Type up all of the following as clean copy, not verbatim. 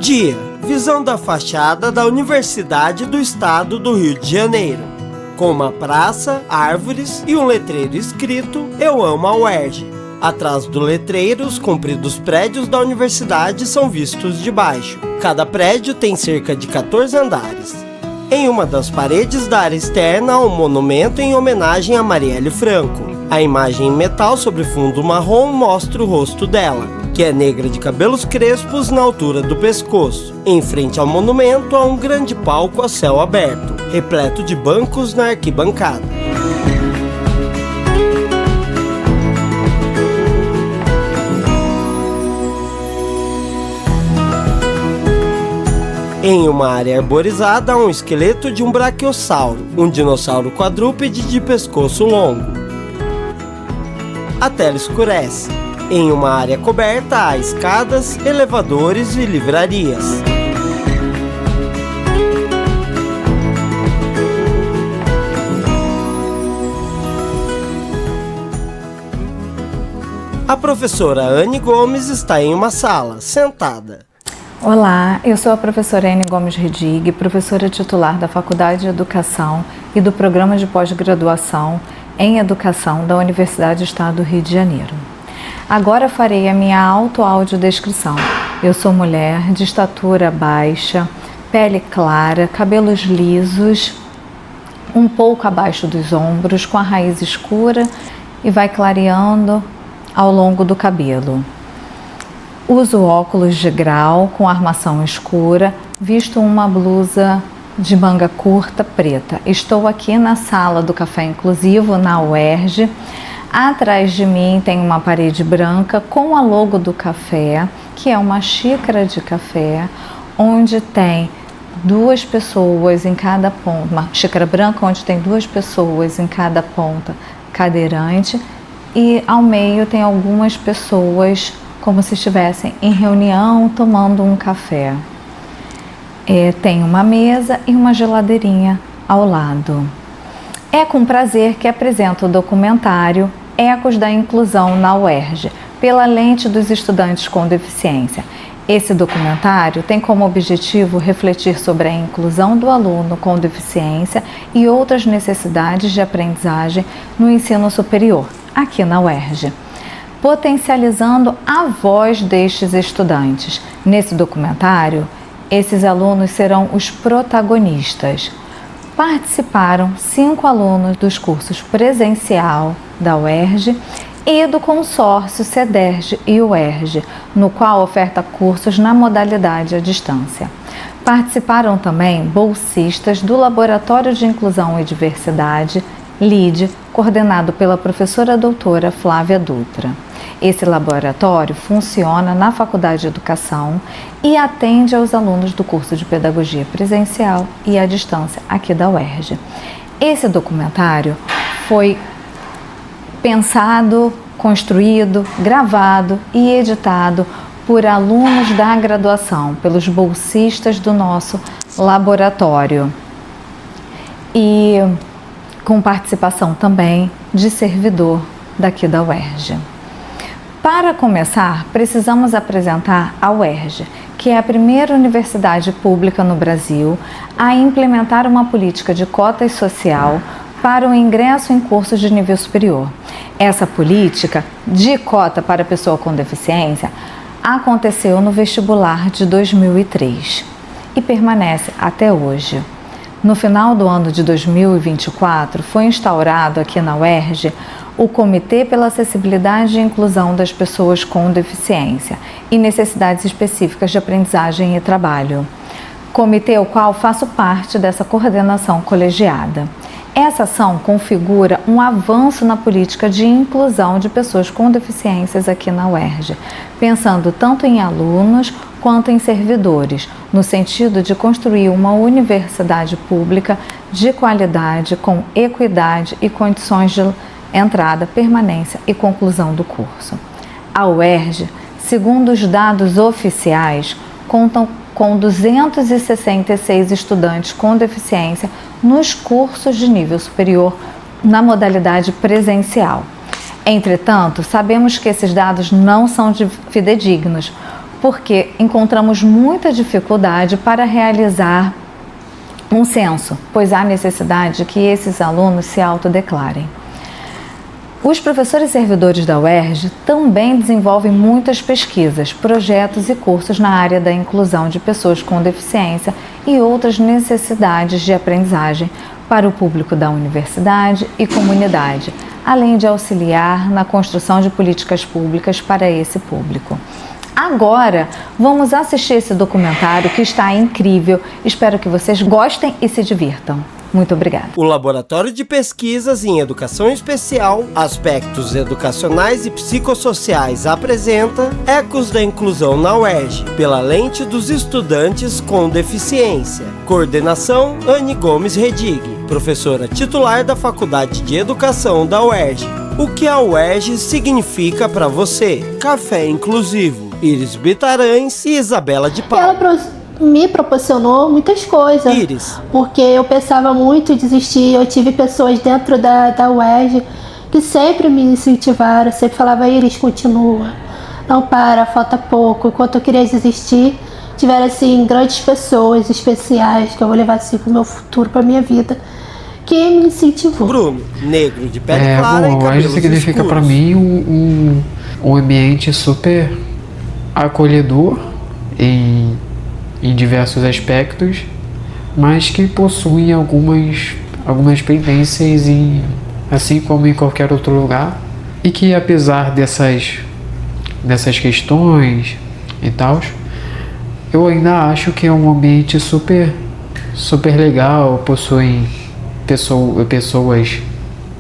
Dia, visão da fachada da Universidade do Estado do Rio de Janeiro, com uma praça, árvores e um letreiro escrito "Eu amo a UERJ". Atrás do letreiro, os compridos prédios da universidade são vistos de baixo. Cada prédio tem cerca de 14 andares. Em uma das paredes da área externa há um monumento em homenagem a Marielle Franco. A imagem em metal sobre fundo marrom mostra o rosto dela, que é negra de cabelos crespos na altura do pescoço. Em frente ao monumento há um grande palco a céu aberto, repleto de bancos na arquibancada. Em uma área arborizada há um esqueleto de um braquiossauro, um dinossauro quadrúpede de pescoço longo. A tela escurece. Em uma área coberta há escadas, elevadores e livrarias. A professora Anne Gomes está em uma sala, sentada. Olá, eu sou a professora Anne Gomes Redig, professora titular da Faculdade de Educação e do Programa de Pós-Graduação em Educação da Universidade do Estado do Rio de Janeiro. Agora farei a minha audiodescrição. Eu sou mulher, de estatura baixa, pele clara, cabelos lisos, um pouco abaixo dos ombros, com a raiz escura e vai clareando ao longo do cabelo. Uso óculos de grau com armação escura, visto uma blusa de manga curta preta. Estou aqui na sala do Café Inclusivo, na UERJ. Atrás de mim tem uma parede branca com a logo do café, que é uma xícara de café, onde tem duas pessoas em cada ponta, uma xícara branca onde tem duas pessoas em cada ponta cadeirante, e ao meio tem algumas pessoas como se estivessem em reunião tomando um café. Tem uma mesa e uma geladeirinha ao lado. É com prazer que apresento o documentário Ecos da Inclusão na UERJ, pela lente dos estudantes com deficiência. Esse documentário tem como objetivo refletir sobre a inclusão do aluno com deficiência e outras necessidades de aprendizagem no ensino superior, aqui na UERJ, potencializando a voz destes estudantes. Nesse documentário, esses alunos serão os protagonistas. Participaram 5 alunos dos cursos presencial da UERJ e do consórcio CEDERJ e UERJ, no qual oferta cursos na modalidade à distância. Participaram também bolsistas do Laboratório de Inclusão e Diversidade, LID, coordenado pela professora doutora Flávia Dutra. Esse laboratório funciona na Faculdade de Educação e atende aos alunos do curso de Pedagogia Presencial e à Distância aqui da UERJ. Esse documentário foi pensado, construído, gravado e editado por alunos da graduação, pelos bolsistas do nosso laboratório e com participação também de servidor daqui da UERJ. Para começar, precisamos apresentar a UERJ, que é a primeira universidade pública no Brasil a implementar uma política de cotas social para o ingresso em cursos de nível superior. Essa política de cota para pessoa com deficiência aconteceu no vestibular de 2003 e permanece até hoje. No final do ano de 2024, foi instaurado aqui na UERJ o Comitê pela Acessibilidade e Inclusão das Pessoas com Deficiência e Necessidades Específicas de Aprendizagem e Trabalho. Comitê ao qual faço parte dessa coordenação colegiada. Essa ação configura um avanço na política de inclusão de pessoas com deficiências aqui na UERJ, pensando tanto em alunos quanto em servidores, no sentido de construir uma universidade pública de qualidade, com equidade e condições de entrada, permanência e conclusão do curso. A UERJ, segundo os dados oficiais, conta com 266 estudantes com deficiência nos cursos de nível superior na modalidade presencial. Entretanto, sabemos que esses dados não são fidedignos, porque encontramos muita dificuldade para realizar um censo, pois há necessidade de que esses alunos se autodeclarem. Os professores servidores da UERJ também desenvolvem muitas pesquisas, projetos e cursos na área da inclusão de pessoas com deficiência e outras necessidades de aprendizagem para o público da universidade e comunidade, além de auxiliar na construção de políticas públicas para esse público. Agora, vamos assistir esse documentário que está incrível. Espero que vocês gostem e se divirtam. Muito obrigada. O Laboratório de Pesquisas em Educação Especial, Aspectos Educacionais e Psicossociais apresenta Ecos da Inclusão na UERJ, pela lente dos estudantes com deficiência. Coordenação, Anne Gomes Redig, professora titular da Faculdade de Educação da UERJ. O que a UERJ significa para você? Café Inclusivo. Iris Bitarães e Isabela de Paula. Me proporcionou muitas coisas. Iris. Porque eu pensava muito em desistir. Eu tive pessoas dentro da UERJ que sempre me incentivaram, sempre falavam: Iris, continua, não para, falta pouco. Enquanto eu queria desistir, tiveram assim grandes pessoas especiais que eu vou levar assim pro meu futuro, pra minha vida, que me incentivou. Bruno, negro de pele clara e cabelos significa escuros. para mim um ambiente super acolhedor em diversos aspectos, mas que possui algumas pendências, assim como em qualquer outro lugar, e que apesar dessas questões e tal, eu ainda acho que é um ambiente super legal, possui pessoas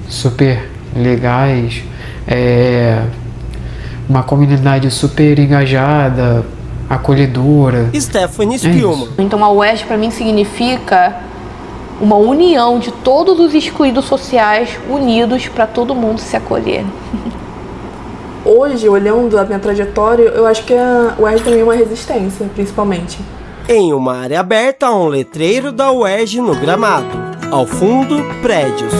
super legais, uma comunidade super engajada, acolhedora. Stephanie Spielman. Então a UERJ para mim significa uma união de todos os excluídos sociais unidos para todo mundo se acolher. Hoje, olhando a minha trajetória, eu acho que a UERJ também é uma resistência, principalmente. Em uma área aberta há um letreiro da UERJ no gramado. Ao fundo, prédios.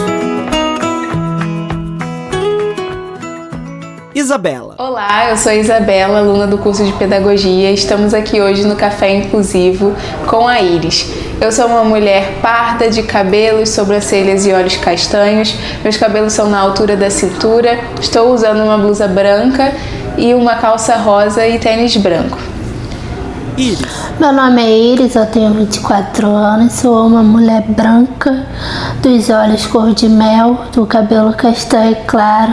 Isabela. Olá, eu sou a Isabela, aluna do curso de Pedagogia. Estamos aqui hoje no Café Inclusivo com a Iris. Eu sou uma mulher parda, de cabelos, sobrancelhas e olhos castanhos. Meus cabelos são na altura da cintura. Estou usando uma blusa branca e uma calça rosa e tênis branco. Iris. Meu nome é Iris, eu tenho 24 anos, sou uma mulher branca, dos olhos cor de mel, do cabelo castanho claro.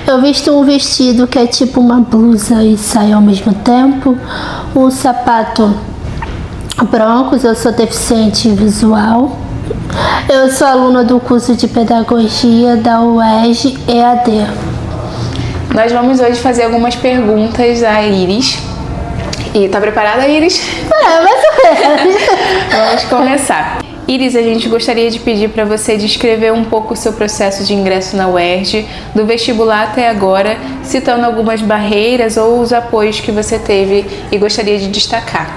Eu visto um vestido que é tipo uma blusa e saia ao mesmo tempo, um sapato branco, eu sou deficiente visual. Eu sou aluna do curso de Pedagogia da UERJ EAD. Nós vamos hoje fazer algumas perguntas à Iris. E tá preparada, Iris? Vamos começar. Iris, a gente gostaria de pedir para você descrever um pouco o seu processo de ingresso na UERJ, do vestibular até agora, citando algumas barreiras ou os apoios que você teve e gostaria de destacar.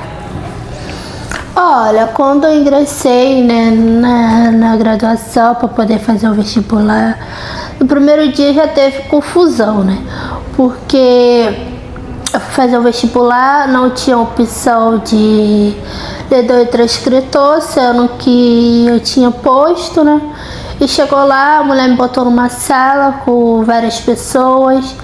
Olha, quando eu ingressei, né, na graduação para poder fazer o vestibular, no primeiro dia já teve confusão, né? Porque fazer o vestibular não tinha opção de ler e transcritor, sendo que eu tinha posto, né? E chegou lá, a mulher me botou numa sala com várias pessoas.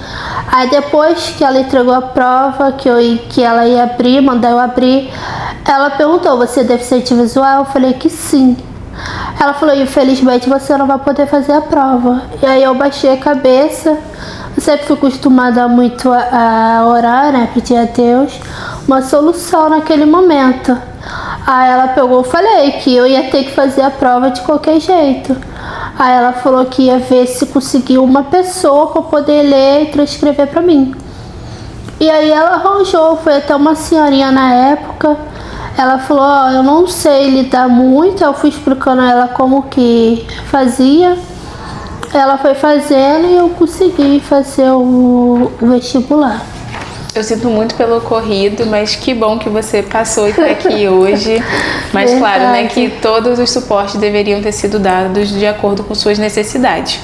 Aí depois que ela entregou a prova, que ela ia abrir, mandar eu abrir, ela perguntou: você é deficiente visual? Eu falei que sim. Ela falou: infelizmente você não vai poder fazer a prova. E aí eu baixei a cabeça. Eu sempre fui acostumada muito a orar, né, pedir a Deus uma solução naquele momento. Aí ela pegou, eu falei que eu ia ter que fazer a prova de qualquer jeito. Aí ela falou que ia ver se conseguiu uma pessoa para poder ler e transcrever para mim. E aí ela arranjou, foi até uma senhorinha na época. Ela falou: ó, eu não sei lidar muito. Eu fui explicando a ela como que fazia. Ela foi fazendo e eu consegui fazer o vestibular. Eu sinto muito pelo ocorrido, mas que bom que você passou e está aqui hoje. Mas claro, né, que todos os suportes deveriam ter sido dados de acordo com suas necessidades.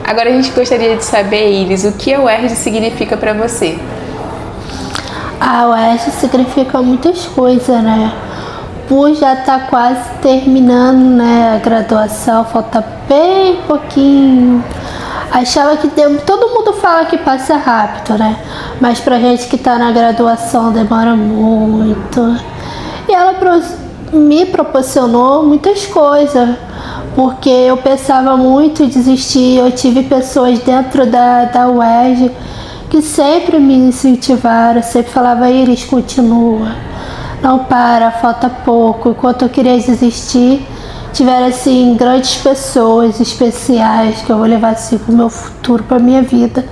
Agora a gente gostaria de saber, Iris, o que a UERJ significa para você? A UERJ significa muitas coisas, né? Por já estar quase terminando, né, a graduação, falta bem pouquinho. Achava que todo mundo fala que passa rápido, né? Mas pra gente que tá na graduação demora muito. E ela me proporcionou muitas coisas, porque eu pensava muito em desistir. Eu tive pessoas dentro da UERJ que sempre me incentivaram, sempre falavam: Iris, continua, não para, falta pouco. Enquanto eu queria desistir, tiveram assim grandes pessoas especiais que eu vou levar assim pro meu futuro, pra minha vida,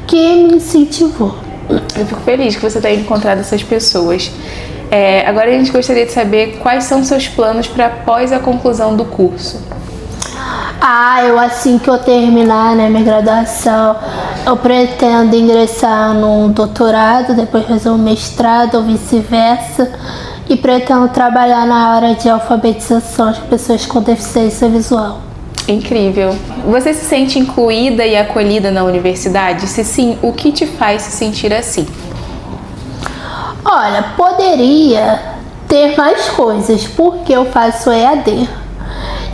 que me incentivou. Eu fico feliz que você tenha encontrado essas pessoas. Agora a gente gostaria de saber quais são seus planos para após a conclusão do curso. Eu assim que eu terminar, né, minha graduação, eu pretendo ingressar num doutorado, depois fazer um mestrado ou vice-versa, e pretendo trabalhar na área de alfabetização de pessoas com deficiência visual. Incrível. Você se sente incluída e acolhida na universidade? Se sim, o que te faz se sentir assim? Olha, poderia ter mais coisas, porque eu faço EAD.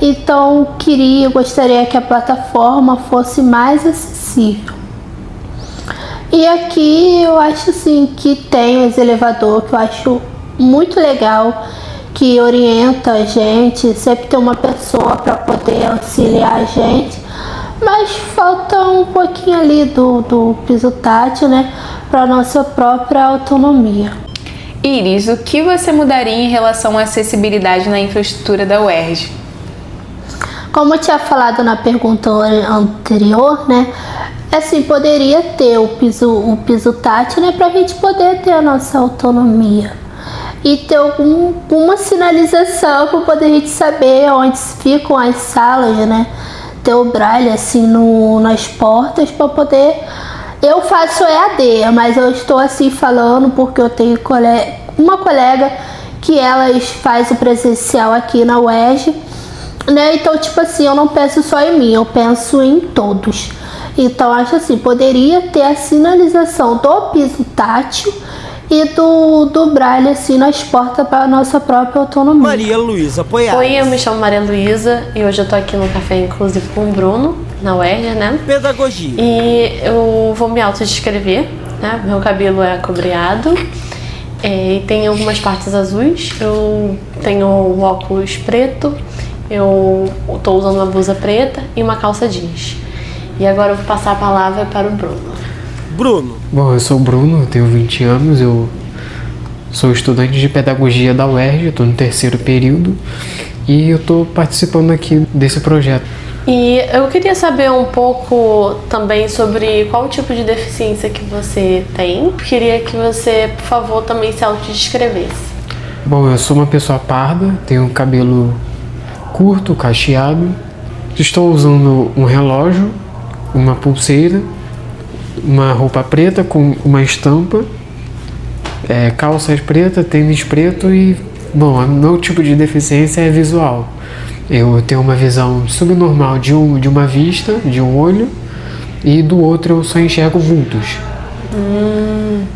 Então, gostaria que a plataforma fosse mais acessível. E aqui eu acho assim que tem esse elevador que eu acho muito legal, que orienta a gente, sempre tem uma pessoa para poder auxiliar a gente, mas falta um pouquinho ali do piso tátil, né, para nossa própria autonomia. Iris, o que você mudaria em relação à acessibilidade na infraestrutura da UERJ? Como eu tinha falado na pergunta anterior, né, assim, poderia ter o piso tátil, né, para a gente poder ter a nossa autonomia. E ter alguma sinalização para poder a gente saber onde ficam as salas, né? Ter o braille assim nas portas para poder... Eu faço EAD, mas eu estou assim falando porque eu tenho uma colega que ela faz o presencial aqui na UERJ, né? Então, tipo assim, eu não penso só em mim, eu penso em todos. Então, acho assim, poderia ter a sinalização do piso tátil e do braille assim nas portas para a nossa própria autonomia. Maria Luísa Poiares. Oi, eu me chamo Maria Luísa e hoje eu tô aqui no Café Inclusive com o Bruno, na UERJ, né? Pedagogia. E eu vou me autodescrever, né? Meu cabelo é acobreado e tem algumas partes azuis. Eu tenho um óculos preto, eu tô usando uma blusa preta e uma calça jeans. E agora eu vou passar a palavra para o Bruno. Bruno. Bom, eu sou o Bruno, eu tenho 20 anos, eu sou estudante de pedagogia da UERJ, eu tô no 3º período e eu tô participando aqui desse projeto. E eu queria saber um pouco também sobre qual tipo de deficiência que você tem. Queria que você, por favor, também se autodescrevesse. Bom, eu sou uma pessoa parda, tenho cabelo curto, cacheado, estou usando um relógio, uma pulseira, uma roupa preta com uma estampa, calças pretas, tênis preto e, bom, o meu tipo de deficiência é visual. Eu tenho uma visão subnormal de uma vista, de um olho, e do outro eu só enxergo vultos.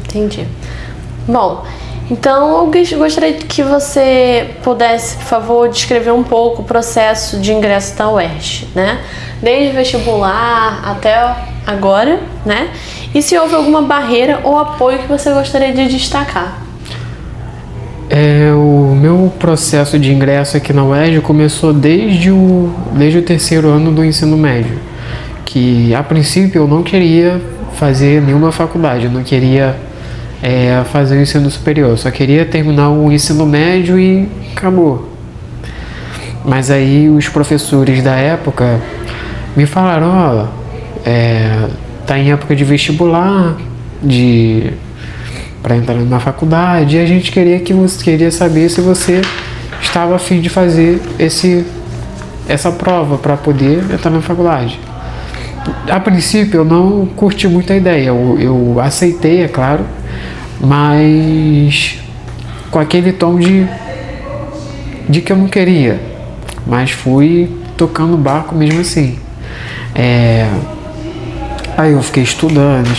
Entendi. Bom, então eu gostaria que você pudesse, por favor, descrever um pouco o processo de ingresso da UERJ, né? Desde o vestibular até agora, né? E se houve alguma barreira ou apoio que você gostaria de destacar? O meu processo de ingresso aqui na UERJ começou desde o 3º ano do ensino médio, que a princípio eu não queria fazer nenhuma faculdade, eu não queria fazer o ensino superior, eu só queria terminar o ensino médio e acabou. Mas aí os professores da época me falaram, tá em época de vestibular, para entrar na faculdade, e a gente queria saber se você estava a fim de fazer essa prova para poder entrar na faculdade. A princípio eu não curti muito a ideia, eu aceitei, é claro, mas com aquele tom de que eu não queria, mas fui tocando o barco mesmo assim. Aí eu fiquei estudando,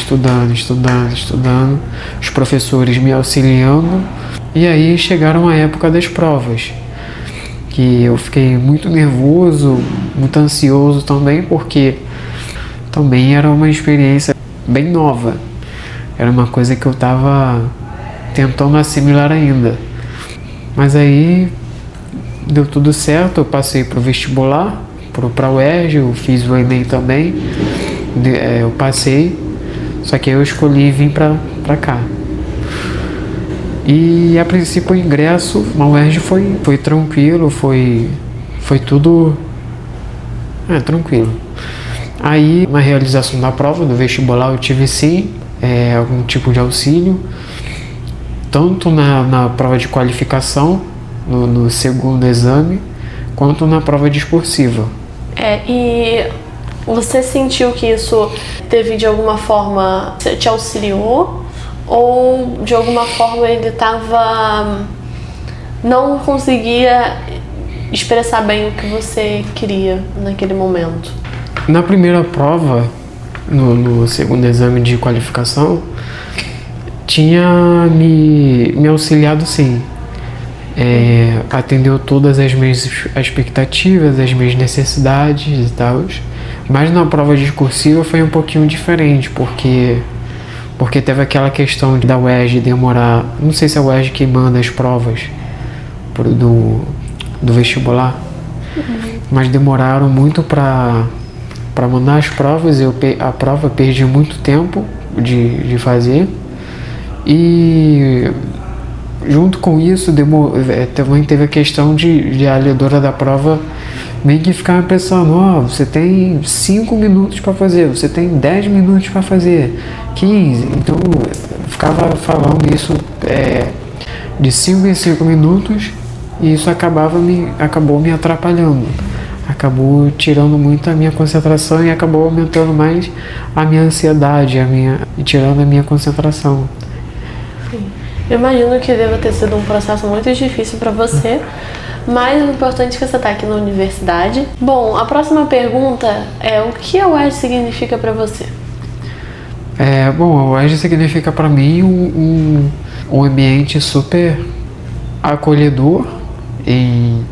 os professores me auxiliando, e aí chegaram a época das provas, que eu fiquei muito nervoso, muito ansioso também, porque também era uma experiência bem nova, era uma coisa que eu estava tentando assimilar ainda. Mas aí deu tudo certo, eu passei para o vestibular, para a UERJ, eu fiz o Enem também, eu passei, só que aí eu escolhi vir para cá. E a princípio o ingresso na UERJ foi tranquilo, foi tudo tranquilo. Aí na realização da prova do vestibular eu tive sim algum tipo de auxílio, tanto na prova de qualificação, no segundo exame, quanto na prova discursiva. E você sentiu que isso teve de alguma forma, te auxiliou? Ou de alguma forma ele não conseguia expressar bem o que você queria naquele momento? Na primeira prova, no segundo exame de qualificação, tinha me auxiliado sim. Atendeu todas as minhas expectativas, as minhas necessidades e tal. Mas na prova discursiva foi um pouquinho diferente, porque teve aquela questão da UERJ demorar, não sei se é a UERJ que manda as provas do vestibular, mas demoraram muito para mandar as provas. A prova perdi muito tempo de fazer, e junto com isso também teve a questão de a lhadora da prova meio que ficar pensando, você tem 5 minutos para fazer, você tem 10 minutos para fazer, 15, então eu ficava falando isso de 5 em 5 minutos, e isso acabou me atrapalhando, acabou tirando muito a minha concentração e acabou aumentando mais a minha ansiedade, e tirando a minha concentração. Eu imagino que deva ter sido um processo muito difícil para você, mas o importante é que você está aqui na universidade. Bom, a próxima pergunta é: o que a UERJ significa para você? Bom, a UERJ significa para mim um ambiente super acolhedor em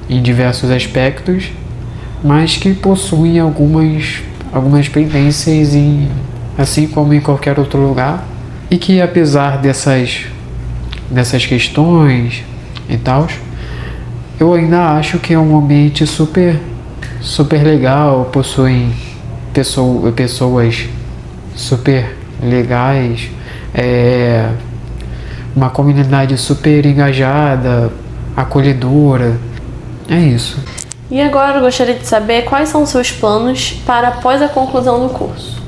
diversos aspectos, mas que possui algumas pendências, assim como em qualquer outro lugar, e que apesar dessas questões e tal, eu ainda acho que é um ambiente super legal, possui pessoas super legais, uma comunidade super engajada, acolhedora, é isso. E agora eu gostaria de saber quais são os seus planos para após a conclusão do curso.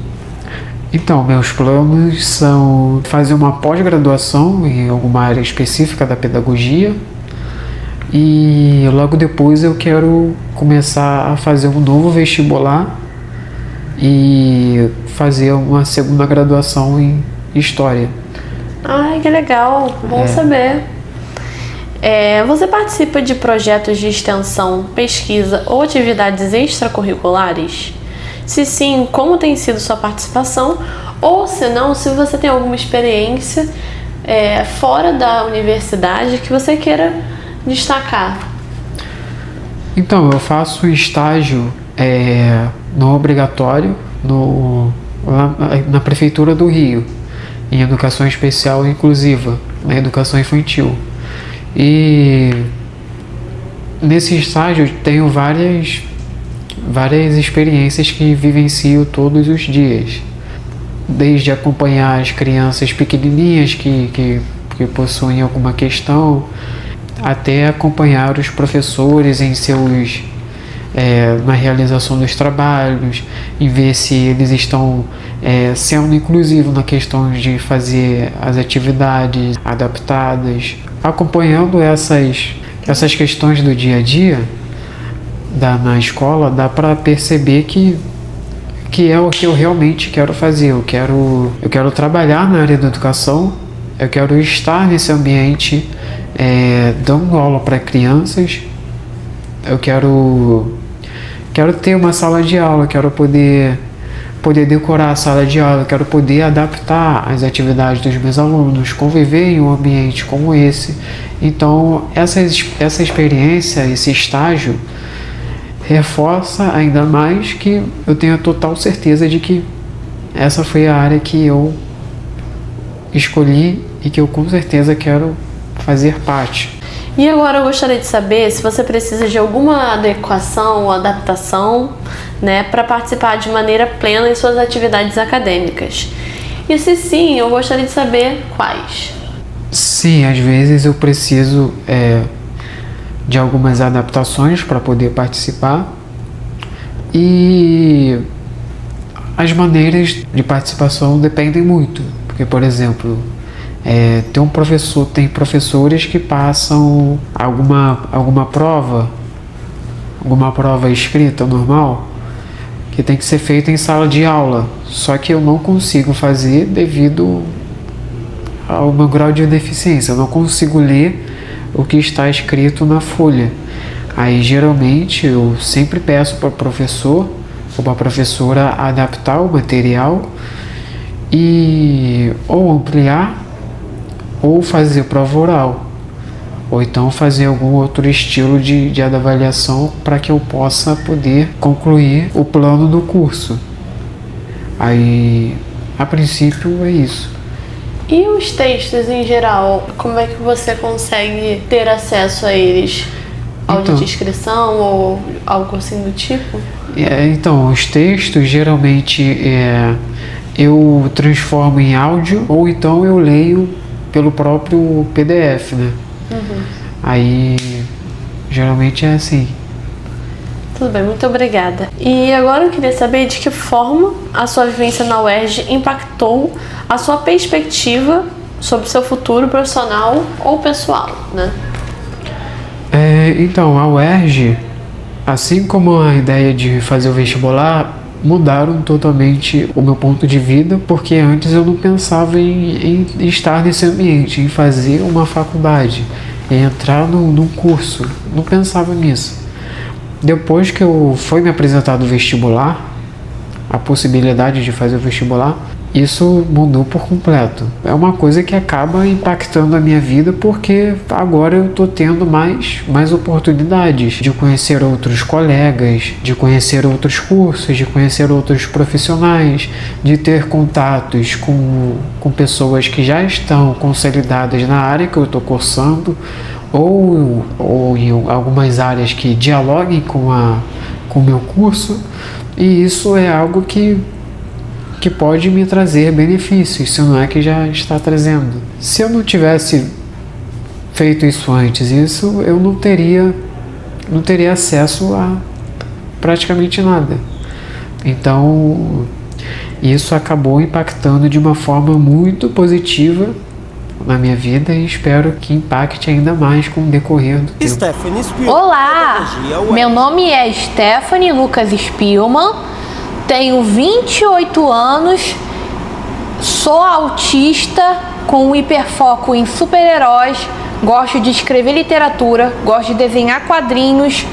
Então, meus planos são fazer uma pós-graduação em alguma área específica da pedagogia, e logo depois eu quero começar a fazer um novo vestibular e fazer uma segunda graduação em História. Ai, que legal, bom saber. Você participa de projetos de extensão, pesquisa ou atividades extracurriculares? Se sim, como tem sido sua participação? Ou se não, se você tem alguma experiência fora da universidade que você queira destacar? Então, eu faço estágio no obrigatório na Prefeitura do Rio, em Educação Especial e Inclusiva, na Educação Infantil. E nesse estágio eu tenho várias experiências que vivencio todos os dias, desde acompanhar as crianças pequenininhas que possuem alguma questão, até acompanhar os professores em na realização dos trabalhos, e ver se eles estão sendo inclusivos na questão de fazer as atividades adaptadas, acompanhando essas questões do dia a dia na escola. Dá para perceber que é o que eu realmente quero fazer. Eu quero trabalhar na área da educação, eu quero estar nesse ambiente dando aula para crianças, eu quero ter uma sala de aula, quero poder poder decorar a sala de aula, quero poder adaptar as atividades dos meus alunos, conviver em um ambiente como esse. Então, essa experiência, esse estágio, reforça ainda mais que eu tenho a total certeza de que essa foi a área que eu escolhi e que eu com certeza quero fazer parte. E agora eu gostaria de saber se você precisa de alguma adequação ou adaptação, né, para participar de maneira plena em suas atividades acadêmicas. E se sim, eu gostaria de saber quais. Sim, às vezes eu preciso de algumas adaptações para poder participar, e as maneiras de participação dependem muito, porque, por exemplo, tem professores que passam alguma prova escrita normal que tem que ser feita em sala de aula, só que eu não consigo fazer devido ao meu grau de deficiência, eu não consigo ler o que está escrito na folha. Aí geralmente eu sempre peço para o professor ou para a professora adaptar o material e ou ampliar ou fazer prova oral, ou então fazer algum outro estilo de avaliação para que eu possa poder concluir o plano do curso. Aí, a princípio, é isso. E os textos em geral, como é que você consegue ter acesso a eles? Audiodescrição ou algo assim do tipo? Então, os textos geralmente eu transformo em áudio ou então eu leio pelo próprio PDF, né? Uhum. Aí, geralmente é assim. Tudo bem, muito obrigada. E agora eu queria saber de que forma a sua vivência na UERJ impactou a sua perspectiva sobre o seu futuro profissional ou pessoal, né? Então, a UERJ, assim como a ideia de fazer o vestibular, mudaram totalmente o meu ponto de vida, porque antes eu não pensava em estar nesse ambiente, em fazer uma faculdade, em entrar num curso, não pensava nisso. Depois que foi me apresentado o vestibular, a possibilidade de fazer o vestibular, isso mudou por completo. É uma coisa que acaba impactando a minha vida, porque agora eu estou tendo mais oportunidades de conhecer outros colegas, de conhecer outros cursos, de conhecer outros profissionais, de ter contatos com pessoas que já estão consolidadas na área que eu estou cursando, ou em algumas áreas que dialoguem com o meu curso, e isso é algo que pode me trazer benefícios, se não é que já está trazendo. Se eu não tivesse feito isso antes, eu não teria acesso a praticamente nada. Então, isso acabou impactando de uma forma muito positiva na minha vida e espero que impacte ainda mais com o decorrer do tempo. Stephanie Spielman. Olá, meu nome é Stephanie Lucas Spielman. Tenho 28 anos, sou autista com hiperfoco em super-heróis, gosto de escrever literatura, gosto de desenhar quadrinhos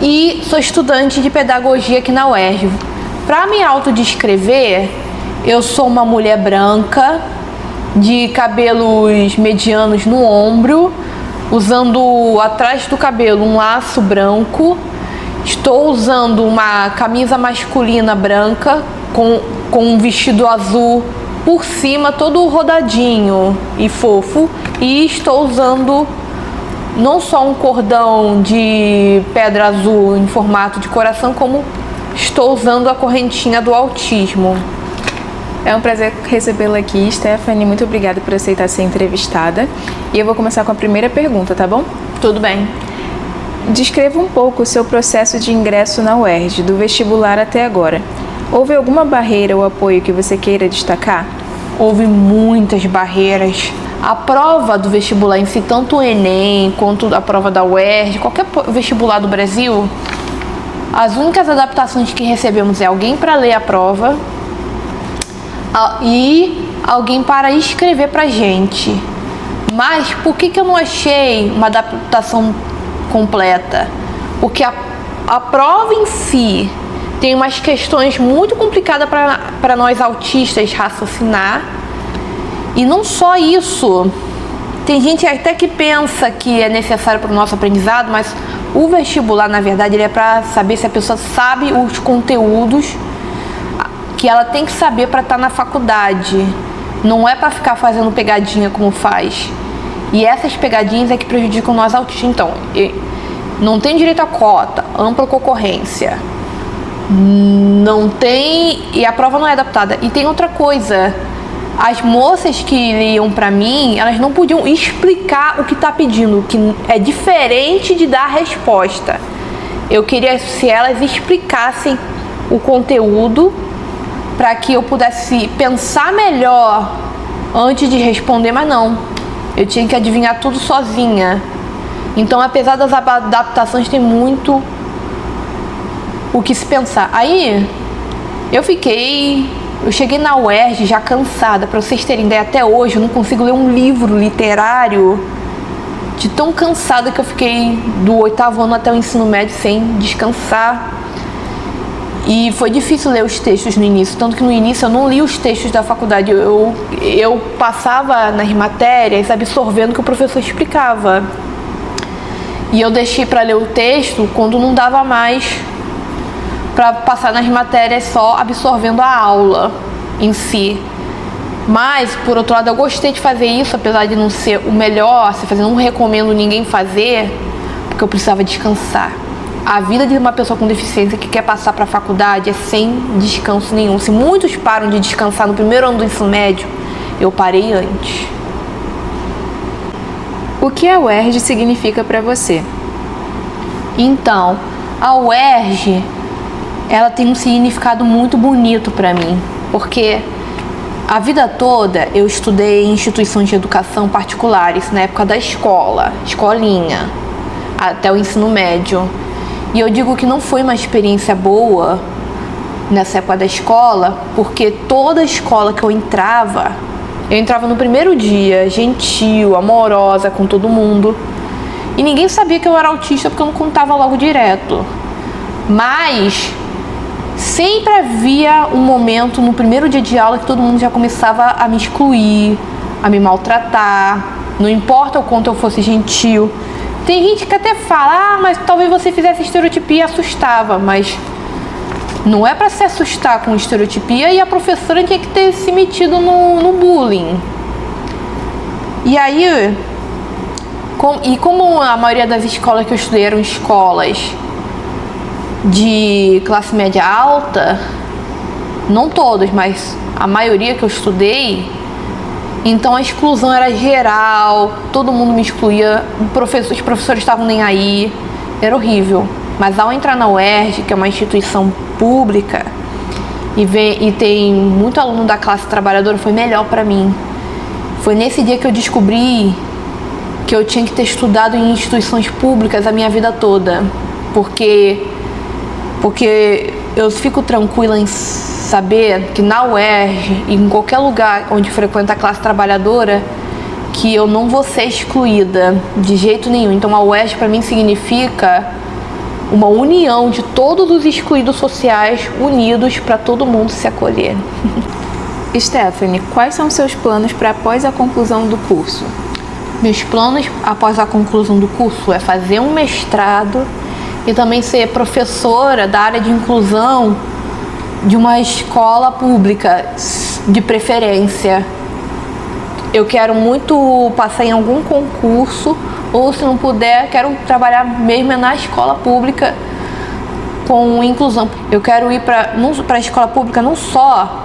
e sou estudante de pedagogia aqui na UERJ. Para me autodescrever, eu sou uma mulher branca, de cabelos medianos no ombro, usando atrás do cabelo um laço branco. Estou usando uma camisa masculina branca com um vestido azul por cima, todo rodadinho e fofo. E estou usando não só um cordão de pedra azul em formato de coração, como estou usando a correntinha do autismo. É um prazer recebê-la aqui, Stephanie. Muito obrigada por aceitar ser entrevistada. E eu vou começar com a primeira pergunta, tá bom? Tudo bem. Descreva um pouco o seu processo de ingresso na UERJ, do vestibular até agora. Houve alguma barreira ou apoio que você queira destacar? Houve muitas barreiras. A prova do vestibular em si, tanto o Enem quanto a prova da UERJ, qualquer vestibular do Brasil, as únicas adaptações que recebemos é alguém para ler a prova e alguém para escrever pra gente. Mas por que eu não achei uma adaptação completa? Porque a prova em si tem umas questões muito complicadas para nós autistas raciocinar. E não só isso, tem gente até que pensa que é necessário para o nosso aprendizado, mas o vestibular, na verdade, ele é para saber se a pessoa sabe os conteúdos que ela tem que saber para estar na faculdade. Não é para ficar fazendo pegadinha como faz. E essas pegadinhas é que prejudicam nós autistas. Então, não tem direito a cota, ampla concorrência. Não tem... E a prova não é adaptada. E tem outra coisa. As moças que iam para mim, elas não podiam explicar o que está pedindo, que é diferente de dar a resposta. Eu queria se elas explicassem o conteúdo para que eu pudesse pensar melhor antes de responder, mas não. Eu tinha que adivinhar tudo sozinha. Então, apesar das adaptações, tem muito o que se pensar. Aí, eu cheguei na UERJ já cansada. Para vocês terem ideia, até hoje eu não consigo ler um livro literário de tão cansada que eu fiquei do 8º ano até o ensino médio sem descansar. E foi difícil ler os textos no início, tanto que no início eu não li os textos da faculdade. Eu passava nas matérias absorvendo o que o professor explicava. E eu deixei para ler o texto quando não dava mais para passar nas matérias só absorvendo a aula em si. Mas, por outro lado, eu gostei de fazer isso, apesar de não ser o melhor, não recomendo ninguém fazer, porque eu precisava descansar. A vida de uma pessoa com deficiência que quer passar para a faculdade é sem descanso nenhum. Se muitos param de descansar no primeiro ano do ensino médio, eu parei antes. O que a UERJ significa para você? Então, a UERJ, ela tem um significado muito bonito para mim, porque a vida toda eu estudei em instituições de educação particulares, na época da escolinha, até o ensino médio. E eu digo que não foi uma experiência boa nessa época da escola, porque toda escola que eu entrava no primeiro dia, gentil, amorosa com todo mundo. E ninguém sabia que eu era autista porque eu não contava logo direto. Mas sempre havia um momento no primeiro dia de aula que todo mundo já começava a me excluir, a me maltratar, não importa o quanto eu fosse gentil. Tem gente que até fala, mas talvez você fizesse estereotipia e assustava, mas não é para se assustar com estereotipia, e a professora tinha que ter se metido no bullying. E aí, como a maioria das escolas que eu estudei eram escolas de classe média alta, não todas, mas a maioria que eu estudei, então a exclusão era geral, todo mundo me excluía, os professores estavam nem aí, era horrível. Mas ao entrar na UERJ, que é uma instituição pública, e tem muito aluno da classe trabalhadora, foi melhor para mim. Foi nesse dia que eu descobri que eu tinha que ter estudado em instituições públicas a minha vida toda, porque eu fico tranquila em saber que na UERJ e em qualquer lugar onde frequenta a classe trabalhadora, que eu não vou ser excluída de jeito nenhum. Então a UERJ para mim significa uma união de todos os excluídos sociais unidos para todo mundo se acolher. Stephanie, quais são seus planos para após a conclusão do curso? Meus planos após a conclusão do curso é fazer um mestrado e também ser professora da área de inclusão de uma escola pública, de preferência. Eu quero muito passar em algum concurso, ou se não puder, quero trabalhar mesmo na escola pública com inclusão. Eu quero ir para a escola pública não só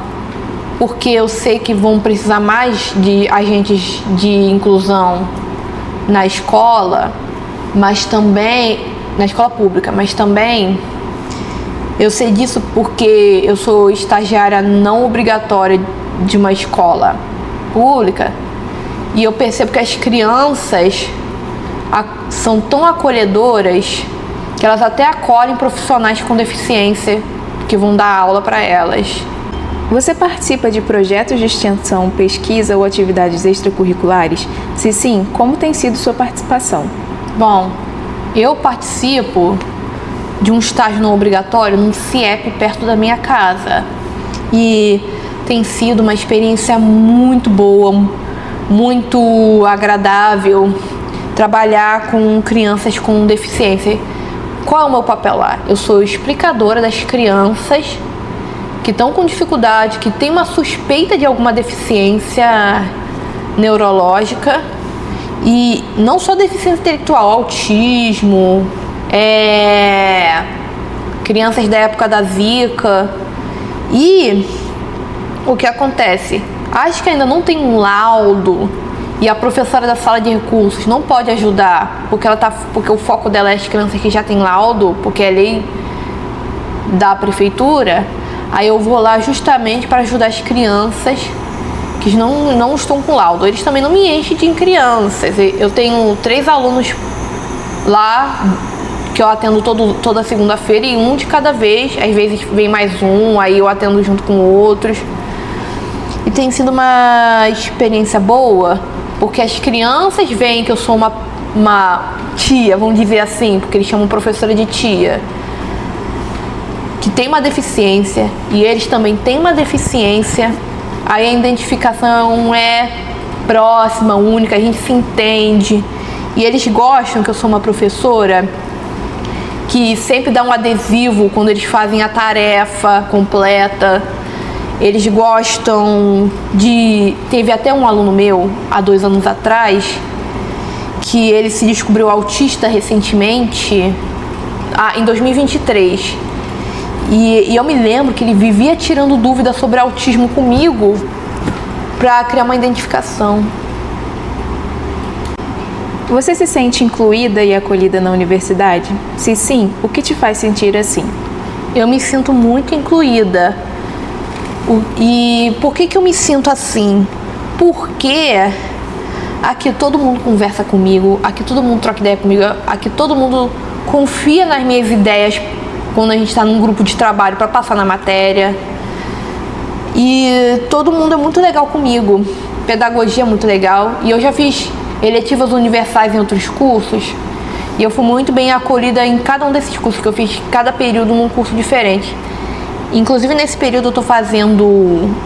porque eu sei que vão precisar mais de agentes de inclusão na escola, mas também na escola pública, mas também eu sei disso porque eu sou estagiária não obrigatória de uma escola pública e eu percebo que as crianças são tão acolhedoras que elas até acolhem profissionais com deficiência que vão dar aula para elas. Você participa de projetos de extensão, pesquisa ou atividades extracurriculares? Se sim, como tem sido sua participação? Bom, eu participo de um estágio não obrigatório num CIEP perto da minha casa. E tem sido uma experiência muito boa, muito agradável trabalhar com crianças com deficiência. Qual é o meu papel lá? Eu sou explicadora das crianças que estão com dificuldade, que tem uma suspeita de alguma deficiência neurológica, e não só deficiência intelectual, autismo, crianças da época da Zika. E o que acontece? Acho que ainda não tem um laudo e a professora da sala de recursos não pode ajudar, porque o foco dela é as crianças que já têm laudo, porque é lei da prefeitura. Aí eu vou lá justamente para ajudar as crianças que não estão com laudo. Eles também não me enchem de crianças. Eu tenho 3 alunos lá que eu atendo toda segunda-feira, e um de cada vez. Às vezes vem mais um, aí eu atendo junto com outros. E tem sido uma experiência boa, porque as crianças veem que eu sou uma tia, vamos dizer assim, porque eles chamam professora de tia, que tem uma deficiência, e eles também têm uma deficiência. Aí a identificação é próxima, única, a gente se entende. E eles gostam que eu sou uma professora que sempre dá um adesivo quando eles fazem a tarefa completa. Eles gostam de... Teve até um aluno meu, há 2 anos atrás, que ele se descobriu autista recentemente, em 2023. E eu me lembro que ele vivia tirando dúvidas sobre autismo comigo para criar uma identificação. Você se sente incluída e acolhida na universidade? Se sim, o que te faz sentir assim? Eu me sinto muito incluída. E por que eu me sinto assim? Porque aqui todo mundo conversa comigo, aqui todo mundo troca ideia comigo, aqui todo mundo confia nas minhas ideias quando a gente está num grupo de trabalho para passar na matéria. E todo mundo é muito legal comigo. Pedagogia é muito legal. E eu já fiz eletivas universais em outros cursos, e eu fui muito bem acolhida em cada um desses cursos, que eu fiz cada período num curso diferente. Inclusive nesse período eu estou fazendo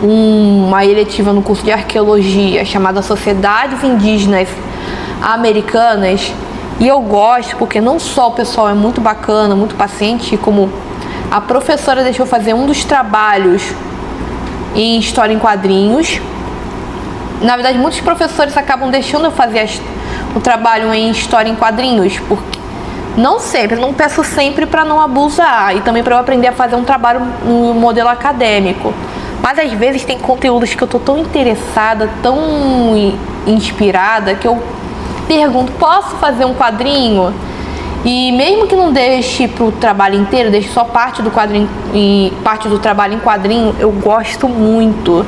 uma eletiva no curso de arqueologia chamada Sociedades Indígenas Americanas, e eu gosto porque não só o pessoal é muito bacana, muito paciente, como a professora deixou fazer um dos trabalhos em História em Quadrinhos. Na verdade, muitos professores acabam deixando eu fazer o trabalho em História em Quadrinhos, porque não sempre, não peço sempre para não abusar, e também para eu aprender a fazer um trabalho no modelo acadêmico. Mas às vezes tem conteúdos que eu tô tão interessada, tão inspirada, que eu pergunto, posso fazer um quadrinho? E mesmo que não deixe pro trabalho inteiro, deixe só parte do quadrinho, parte do trabalho em quadrinho, eu gosto muito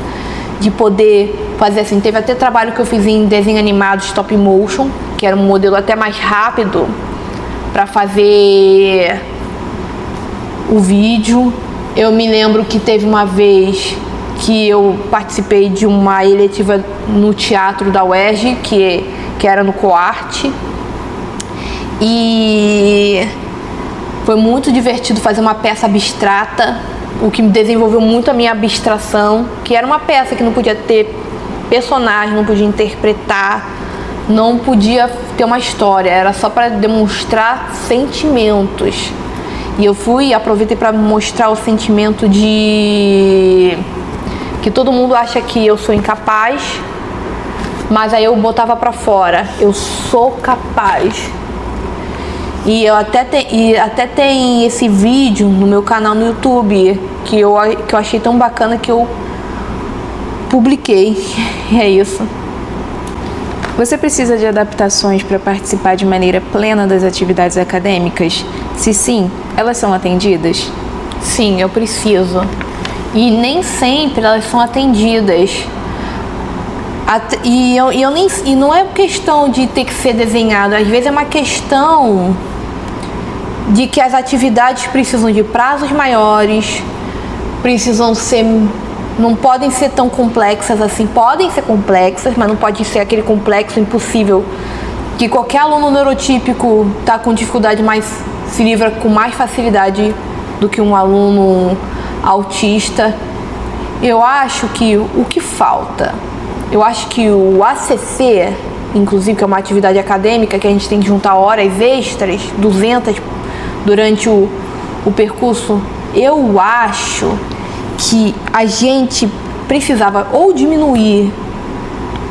de poder fazer assim. Teve até trabalho que eu fiz em desenho animado stop motion, que era um modelo até mais rápido para fazer o vídeo. Eu me lembro que teve uma vez que eu participei de uma eletiva no teatro da UERJ, que era no Coarte, e foi muito divertido fazer uma peça abstrata, o que desenvolveu muito a minha abstração, que era uma peça que não podia ter personagem, não podia interpretar, não podia ter uma história, era só para demonstrar sentimentos. E eu aproveitei para mostrar o sentimento de que todo mundo acha que eu sou incapaz, mas aí eu botava para fora, eu sou capaz. E até tem esse vídeo no meu canal no YouTube que eu achei tão bacana que eu publiquei. E é isso. Você precisa de adaptações para participar de maneira plena das atividades acadêmicas? Se sim, elas são atendidas? Sim, eu preciso. E nem sempre elas são atendidas. E não é questão de ter que ser desenhado, às vezes é uma questão de que as atividades precisam de prazos maiores, não podem ser tão complexas assim, podem ser complexas, mas não pode ser aquele complexo impossível que qualquer aluno neurotípico está com dificuldade, mas se livra com mais facilidade do que um aluno autista. Eu acho que o que falta, eu acho que o ACC, inclusive, que é uma atividade acadêmica que a gente tem que juntar horas extras, 200 durante o percurso, eu acho que a gente precisava ou diminuir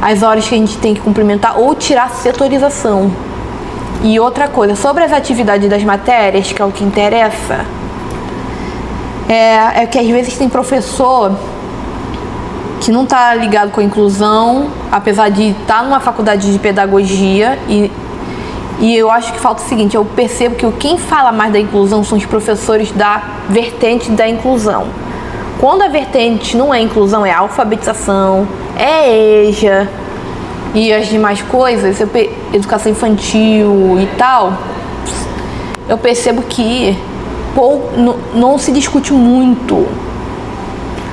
as horas que a gente tem que cumprimentar ou tirar a setorização. E outra coisa, sobre as atividades das matérias, que é o que interessa, é que às vezes tem professor que não está ligado com a inclusão, apesar de estar numa faculdade de pedagogia, e eu acho que falta o seguinte, eu percebo que quem fala mais da inclusão são os professores da vertente da inclusão. Quando a vertente não é inclusão, é alfabetização, é EJA e as demais coisas, educação infantil e tal, eu percebo que não se discute muito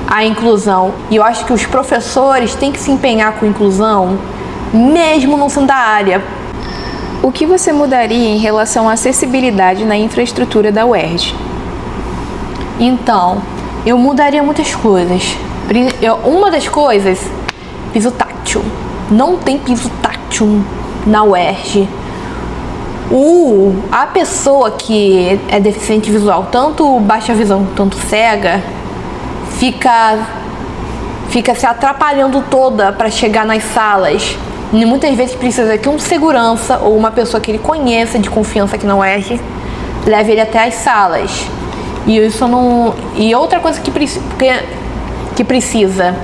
a inclusão. E eu acho que os professores têm que se empenhar com a inclusão, mesmo não sendo da área. O que você mudaria em relação à acessibilidade na infraestrutura da UERJ? Então, eu mudaria muitas coisas. Uma das coisas, piso tátil. Não tem piso tátil na UERJ. A pessoa que é deficiente visual, tanto baixa visão, tanto cega, fica se atrapalhando toda para chegar nas salas. E muitas vezes precisa que um segurança ou uma pessoa que ele conheça de confiança aqui na UERJ leve ele até as salas. E outra coisa que precisa,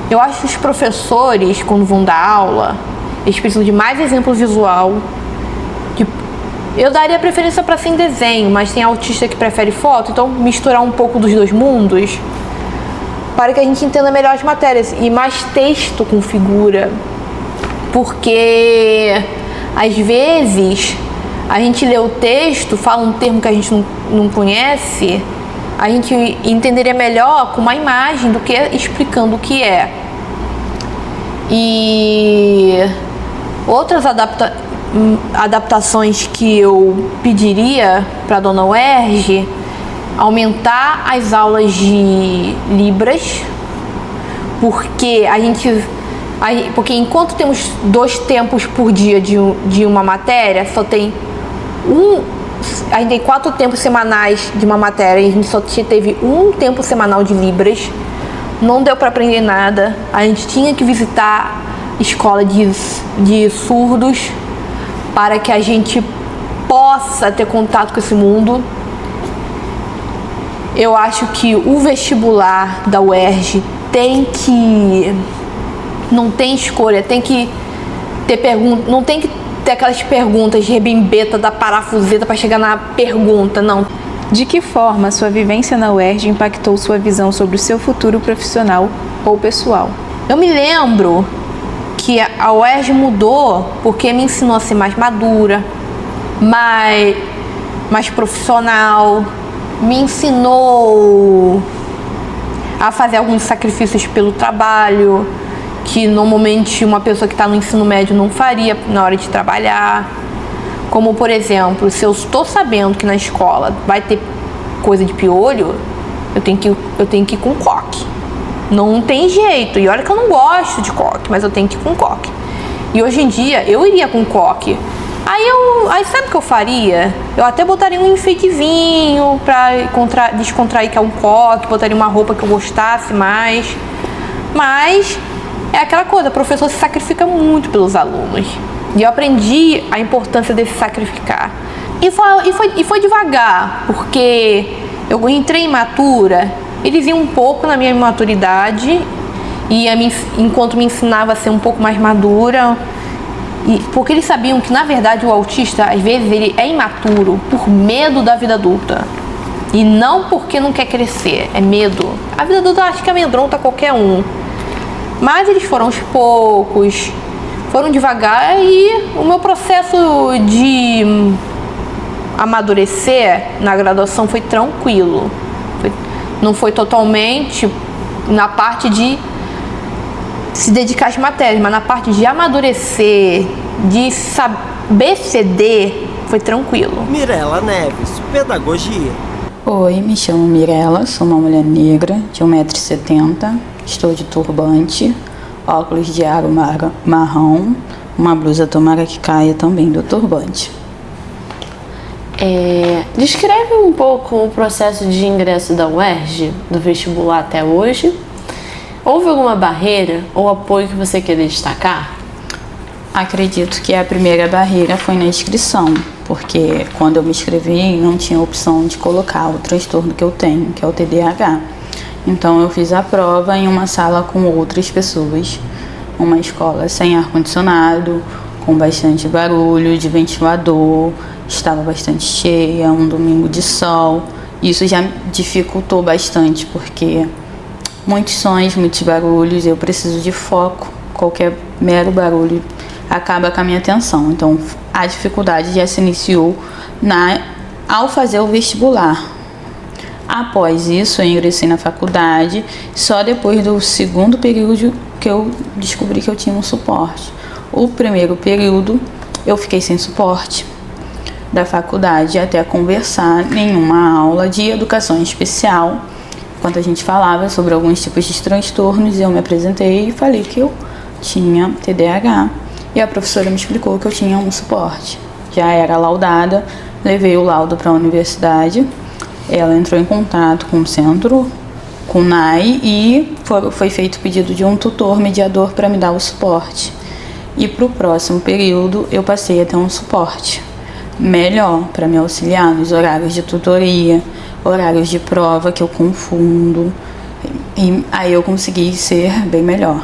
eu acho que os professores, quando vão dar aula, eles precisam de mais exemplo visual. Eu daria preferência para sem desenho, mas tem autista que prefere foto, então misturar um pouco dos dois mundos para que a gente entenda melhor as matérias e mais texto com figura, porque às vezes a gente lê o texto, fala um termo que a gente não conhece, a gente entenderia melhor com uma imagem do que explicando o que é. E outras adaptações que eu pediria para a dona UERJ, aumentar as aulas de Libras, porque enquanto temos 2 tempos por dia de uma matéria, só tem a gente tem 4 tempos semanais de uma matéria e a gente só teve 1 tempo semanal de Libras. Não deu para aprender nada. A gente tinha que visitar escola de surdos para que a gente possa ter contato com esse mundo. Eu acho que o vestibular da UERJ não tem escolha, tem que ter pergunta, não tem que ter aquelas perguntas de rebembeta da parafuseta para chegar na pergunta, não. De que forma a sua vivência na UERJ impactou sua visão sobre o seu futuro profissional ou pessoal? Eu me lembro que a UERJ mudou porque me ensinou a ser mais madura, mais profissional, me ensinou a fazer alguns sacrifícios pelo trabalho, que normalmente uma pessoa que está no ensino médio não faria na hora de trabalhar. Como, por exemplo, se eu estou sabendo que na escola vai ter coisa de piolho, eu tenho que ir com coque. Não tem jeito. E olha que eu não gosto de coque, mas eu tenho que ir com coque. E hoje em dia eu iria com coque. Aí sabe o que eu faria? Eu até botaria um enfeitezinho pra descontrair, que é um coque, botaria uma roupa que eu gostasse mais. Mas é aquela coisa, o professor se sacrifica muito pelos alunos. E eu aprendi a importância desse sacrificar. E foi devagar, porque eu entrei imatura, eles iam um pouco na minha imaturidade, e enquanto me ensinava a ser um pouco mais madura, porque eles sabiam que, na verdade, o autista, às vezes, ele é imaturo por medo da vida adulta. E não porque não quer crescer, é medo. A vida adulta, acho que amedronta qualquer um. Mas eles foram aos poucos, foram devagar, e o meu processo de amadurecer na graduação foi tranquilo. Não foi totalmente na parte de se dedicar às matérias, mas na parte de amadurecer, de saber ceder, foi tranquilo. Mirela Neves, Pedagogia. Oi, me chamo Mirela, sou uma mulher negra de 1,70 m, estou de turbante, óculos de aro marrom, uma blusa tomara que caia também do turbante. Descreve um pouco o processo de ingresso da UERJ, do vestibular até hoje. Houve alguma barreira ou apoio que você queira destacar? Acredito que a primeira barreira foi na inscrição, porque quando eu me inscrevi não tinha opção de colocar o transtorno que eu tenho, que é o TDAH. Então eu fiz a prova em uma sala com outras pessoas, uma escola sem ar-condicionado, com bastante barulho de ventilador, estava bastante cheia, um domingo de sol. Isso já dificultou bastante, porque muitos sons, muitos barulhos, eu preciso de foco, qualquer mero barulho acaba com a minha atenção. Então a dificuldade já se iniciou ao fazer o vestibular. Após isso eu ingressei na faculdade, só depois do segundo período que eu descobri que eu tinha um suporte. O primeiro período eu fiquei sem suporte da faculdade até conversar em uma aula de educação especial, quando a gente falava sobre alguns tipos de transtornos, eu me apresentei e falei que eu tinha TDAH. E a professora me explicou que eu tinha um suporte. Já era laudada, levei o laudo para a universidade, ela entrou em contato com o centro, com o NAI, e foi feito o pedido de um tutor mediador para me dar o suporte. E para o próximo período eu passei a ter um suporte melhor para me auxiliar nos horários de tutoria, horários de prova que eu confundo, e aí eu consegui ser bem melhor.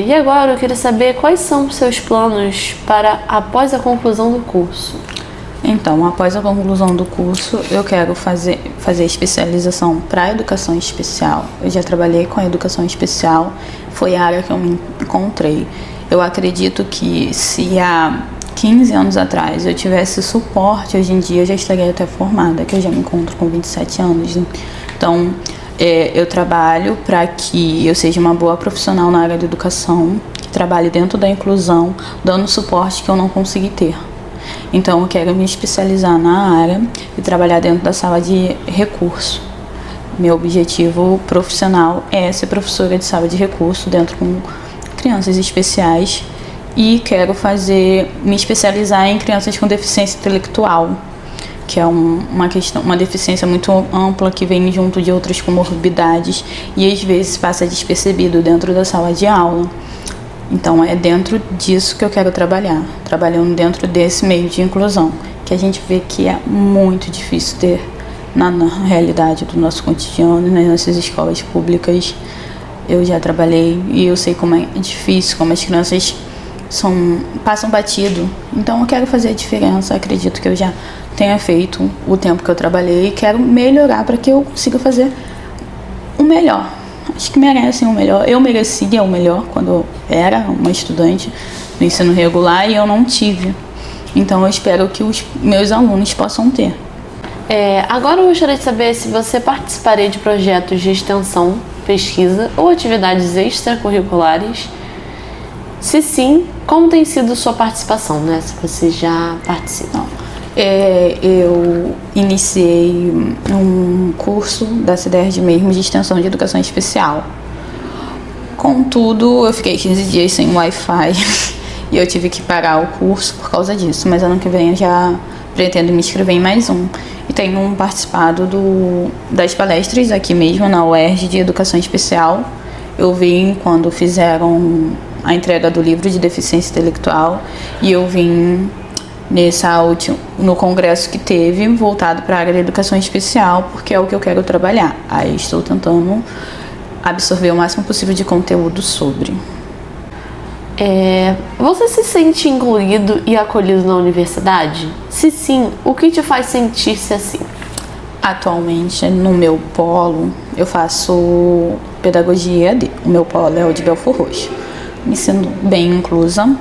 E agora eu queria saber quais são os seus planos para após a conclusão do curso. Então, após a conclusão do curso, eu quero fazer especialização para educação especial. Eu já trabalhei com a educação especial, foi a área que eu me encontrei. Eu acredito que se há 15 anos atrás eu tivesse suporte, hoje em dia eu já estaria até formada, que eu já me encontro com 27 anos. Então, eu trabalho para que eu seja uma boa profissional na área da educação, que trabalhe dentro da inclusão, dando suporte que eu não consegui ter. Então eu quero me especializar na área e trabalhar dentro da sala de recurso. Meu objetivo profissional é ser professora de sala de recurso dentro com crianças especiais, e quero me especializar em crianças com deficiência intelectual, que é uma deficiência muito ampla que vem junto de outras comorbidades e às vezes passa despercebido dentro da sala de aula. Então é dentro disso que eu quero trabalhar, trabalhando dentro desse meio de inclusão, que a gente vê que é muito difícil ter na realidade do nosso cotidiano, nas nossas escolas públicas. Eu já trabalhei e eu sei como é difícil, como as crianças passam batido. Então eu quero fazer a diferença, acredito que eu já tenha feito o tempo que eu trabalhei e quero melhorar para que eu consiga fazer o melhor. Acho que merecem o melhor. Eu merecia o melhor quando eu era uma estudante no ensino regular e eu não tive. Então eu espero que os meus alunos possam ter. Agora eu gostaria de saber se você participaria de projetos de extensão, pesquisa ou atividades extracurriculares. Se sim, como tem sido sua participação, né? Se você já participa. Eu iniciei um curso da CIDERJ mesmo de extensão de educação especial. Contudo, eu fiquei 15 dias sem Wi-Fi e eu tive que parar o curso por causa disso. Mas ano que vem eu já pretendo me inscrever em mais um. E tenho participado das palestras aqui mesmo na UERJ de educação especial. Eu vim quando fizeram a entrega do livro de deficiência intelectual e eu vim no congresso que teve, voltado para a área da educação especial, porque é o que eu quero trabalhar. Aí estou tentando absorver o máximo possível de conteúdo sobre. Você se sente incluído e acolhido na universidade? Se sim, o que te faz sentir-se assim? Atualmente, no meu polo, eu faço pedagogia EAD. O meu polo é o de Belford Roxo. Me sinto bem inclusa.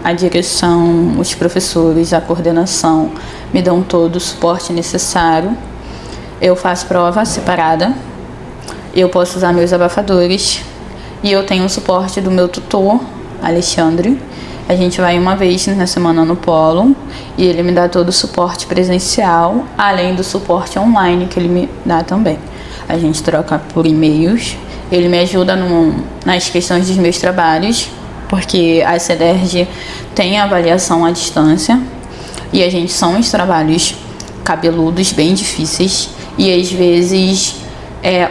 A direção, os professores, a coordenação me dão todo o suporte necessário. Eu faço prova separada, eu posso usar meus abafadores e eu tenho o suporte do meu tutor, Alexandre, A gente vai uma vez na semana no polo e ele me dá todo o suporte presencial, além do suporte online que ele me dá também. A gente troca por e-mails, ele me ajuda nas questões dos meus trabalhos, porque a CEDERJ tem avaliação à distância e a gente são os trabalhos cabeludos, bem difíceis, e às vezes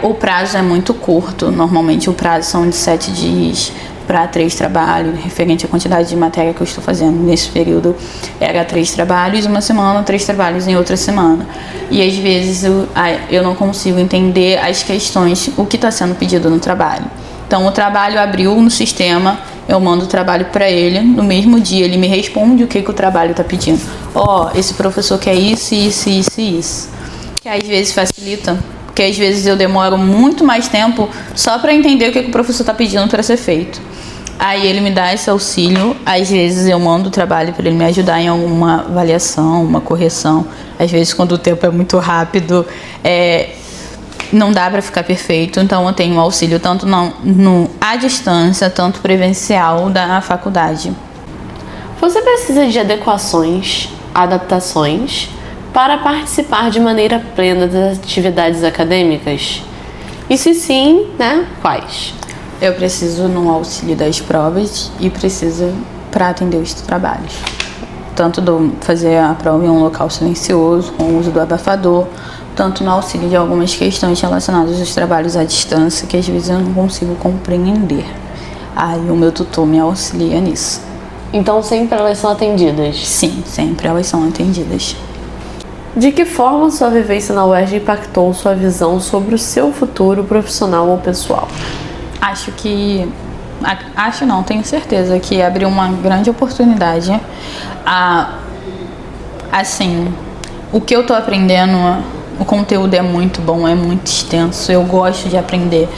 o prazo é muito curto. Normalmente o prazo são de 7 dias para 3 trabalhos, referente à quantidade de matéria que eu estou fazendo nesse período. Era 3 trabalhos uma semana, 3 trabalhos em outra semana. E às vezes eu não consigo entender as questões, o que está sendo pedido no trabalho. Então o trabalho abriu no sistema, eu mando o trabalho para ele, no mesmo dia ele me responde o que o trabalho está pedindo. Esse professor quer isso, isso, isso e isso. Que às vezes facilita, porque às vezes eu demoro muito mais tempo só para entender o que o professor está pedindo para ser feito. Aí ele me dá esse auxílio, às vezes eu mando o trabalho para ele me ajudar em alguma avaliação, uma correção. Às vezes quando o tempo é muito rápido, não dá para ficar perfeito, então eu tenho auxílio tanto à distância, tanto presencial da faculdade. Você precisa de adequações, adaptações para participar de maneira plena das atividades acadêmicas? E se sim, quais? Eu preciso no auxílio das provas e preciso para atender os trabalhos. Tanto fazer a prova em um local silencioso, com o uso do abafador, tanto no auxílio de algumas questões relacionadas aos trabalhos à distância, que às vezes eu não consigo compreender. Aí o meu tutor me auxilia nisso. Então sempre elas são atendidas? Sim, sempre elas são atendidas. De que forma sua vivência na UERJ impactou sua visão sobre o seu futuro profissional ou pessoal? Tenho certeza que abriu uma grande oportunidade. O que eu tô aprendendo, o conteúdo é muito bom, é muito extenso, eu gosto de aprender.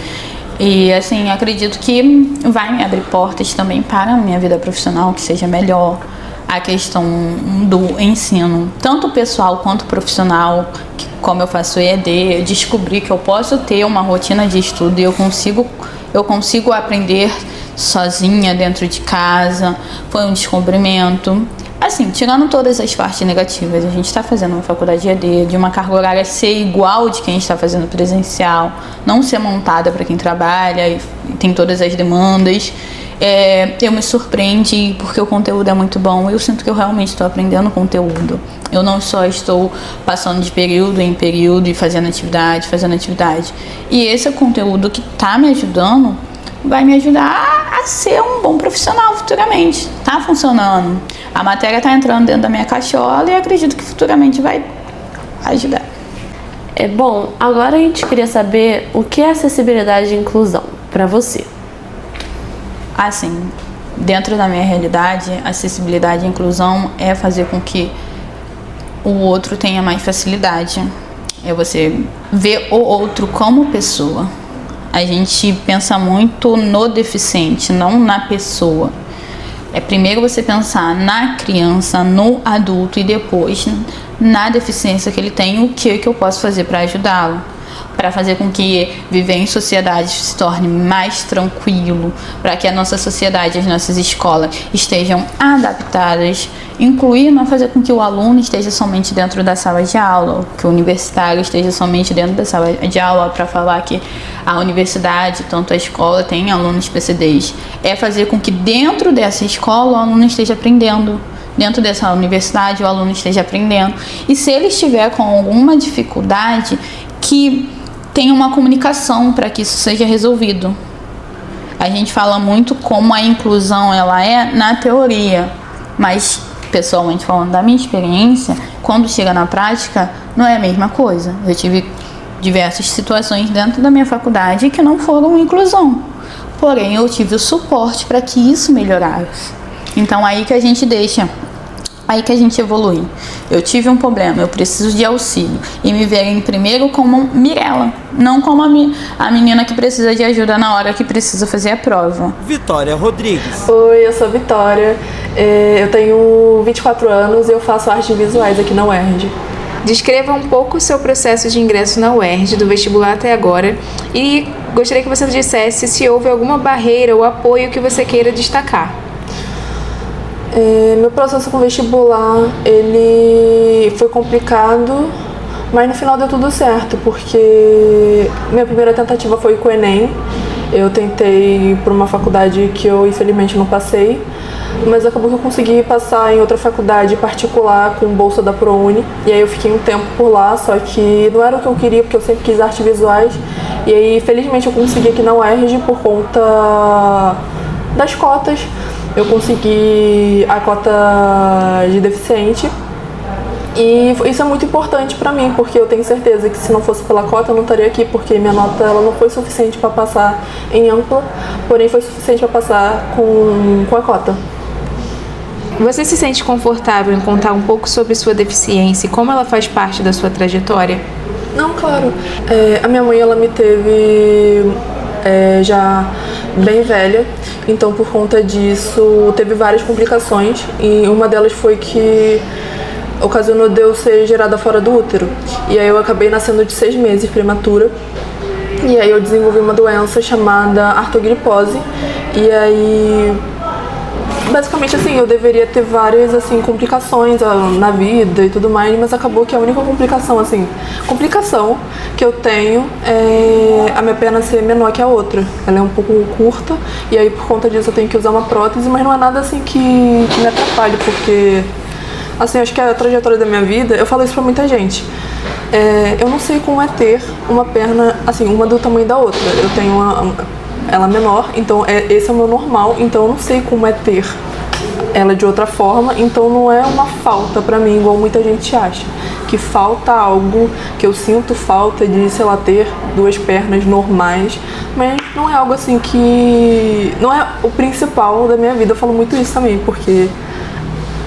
E acredito que vai me abrir portas também para a minha vida profissional, que seja melhor. A questão do ensino, tanto pessoal quanto profissional, como eu faço EAD, eu descobri que eu posso ter uma rotina de estudo e eu consigo aprender sozinha dentro de casa. Foi um descobrimento. Tirando todas as partes negativas, a gente está fazendo uma faculdade EAD, de uma carga horária ser igual de quem está fazendo presencial, não ser montada para quem trabalha e tem todas as demandas. Eu me surpreendi porque o conteúdo é muito bom. Eu sinto que eu realmente estou aprendendo conteúdo. Eu não só estou passando de período em período e fazendo atividade. E esse conteúdo que está me ajudando vai me ajudar a ser um bom profissional futuramente. Está funcionando. A matéria está entrando dentro da minha caixola e acredito que futuramente vai ajudar. Bom, agora a gente queria saber o que é acessibilidade e inclusão para você. Dentro da minha realidade, acessibilidade e inclusão é fazer com que o outro tenha mais facilidade. É você ver o outro como pessoa. A gente pensa muito no deficiente, não na pessoa. Primeiro você pensar na criança, no adulto e depois na deficiência que ele tem, o que eu posso fazer para ajudá-lo. Para fazer com que viver em sociedade se torne mais tranquilo, para que a nossa sociedade, as nossas escolas estejam adaptadas, incluir não fazer com que o aluno esteja somente dentro da sala de aula, que o universitário esteja somente dentro da sala de aula, para falar que a universidade, tanto a escola, tem alunos PCDs. É fazer com que dentro dessa escola o aluno esteja aprendendo. Dentro dessa universidade o aluno esteja aprendendo. E se ele estiver com alguma dificuldade, que tenha uma comunicação para que isso seja resolvido. A gente fala muito como a inclusão ela é na teoria, mas pessoalmente falando da minha experiência, quando chega na prática, não é a mesma coisa. Eu tive diversas situações dentro da minha faculdade que não foram inclusão, porém eu tive o suporte para que isso melhorasse. Então aí que a gente deixa, aí que a gente evolui. Eu tive um problema, eu preciso de auxílio. E me verem primeiro como Mirella, não como a menina que precisa de ajuda na hora que precisa fazer a prova. Vitória Rodrigues. Oi, eu sou a Vitória. Eu tenho 24 anos e eu faço artes visuais aqui na UERJ. Descreva um pouco o seu processo de ingresso na UERJ, do vestibular até agora, e gostaria que você dissesse se houve alguma barreira ou apoio que você queira destacar. Meu processo com vestibular, ele foi complicado, mas no final deu tudo certo, porque minha primeira tentativa foi com o Enem. Eu tentei por uma faculdade que eu infelizmente não passei, mas acabou que eu consegui passar em outra faculdade particular com bolsa da ProUni, e aí eu fiquei um tempo por lá, só que não era o que eu queria, porque eu sempre quis artes visuais, e aí felizmente eu consegui aqui na UERJ por conta das cotas. Eu consegui a cota de deficiente e isso é muito importante pra mim, porque eu tenho certeza que se não fosse pela cota eu não estaria aqui, porque minha nota ela não foi suficiente para passar em ampla, porém foi suficiente para passar com a cota. Você se sente confortável em contar um pouco sobre sua deficiência e como ela faz parte da sua trajetória? Não, claro. A minha mãe ela me teve já bem velha, então por conta disso teve várias complicações e uma delas foi que ocasionou de eu ser gerada fora do útero, e aí eu acabei nascendo de 6 meses prematura, e aí eu desenvolvi uma doença chamada artrogripose, e aí basicamente assim, eu deveria ter várias assim complicações na vida e tudo mais, mas acabou que a única complicação que eu tenho é a minha perna ser menor que a outra. Ela é um pouco curta e aí por conta disso eu tenho que usar uma prótese, mas não é nada assim que me atrapalhe, porque assim, acho que a trajetória da minha vida, eu falo isso pra muita gente. Eu não sei como é ter uma perna assim, uma do tamanho da outra. Eu tenho ela menor, então esse é o meu normal, então eu não sei como é ter ela de outra forma, então não é uma falta pra mim, igual muita gente acha, que falta algo, que eu sinto falta de, sei lá, ter 2 pernas normais, mas não é algo assim que... não é o principal da minha vida, eu falo muito isso também, porque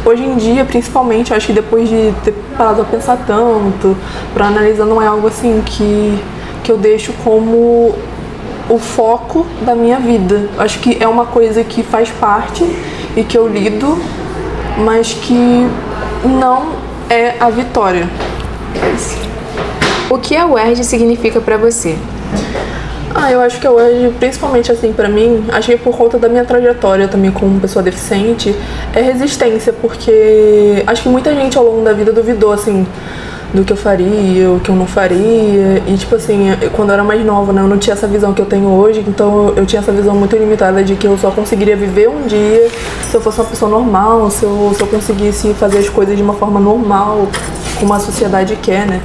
hoje em dia, principalmente, eu acho que depois de ter parado a pensar tanto, pra analisar, não é algo assim que eu deixo como o foco da minha vida. Acho que é uma coisa que faz parte e que eu lido, mas que não é a vitória. O que a UERJ significa pra você? Eu acho que a UERJ, principalmente assim pra mim, acho que por conta da minha trajetória também como pessoa deficiente, é resistência, porque acho que muita gente ao longo da vida duvidou assim do que eu faria, o que eu não faria, e tipo assim, quando eu era mais nova, né, eu não tinha essa visão que eu tenho hoje, então eu tinha essa visão muito limitada de que eu só conseguiria viver um dia se eu fosse uma pessoa normal, se eu conseguisse fazer as coisas de uma forma normal, como a sociedade quer, né.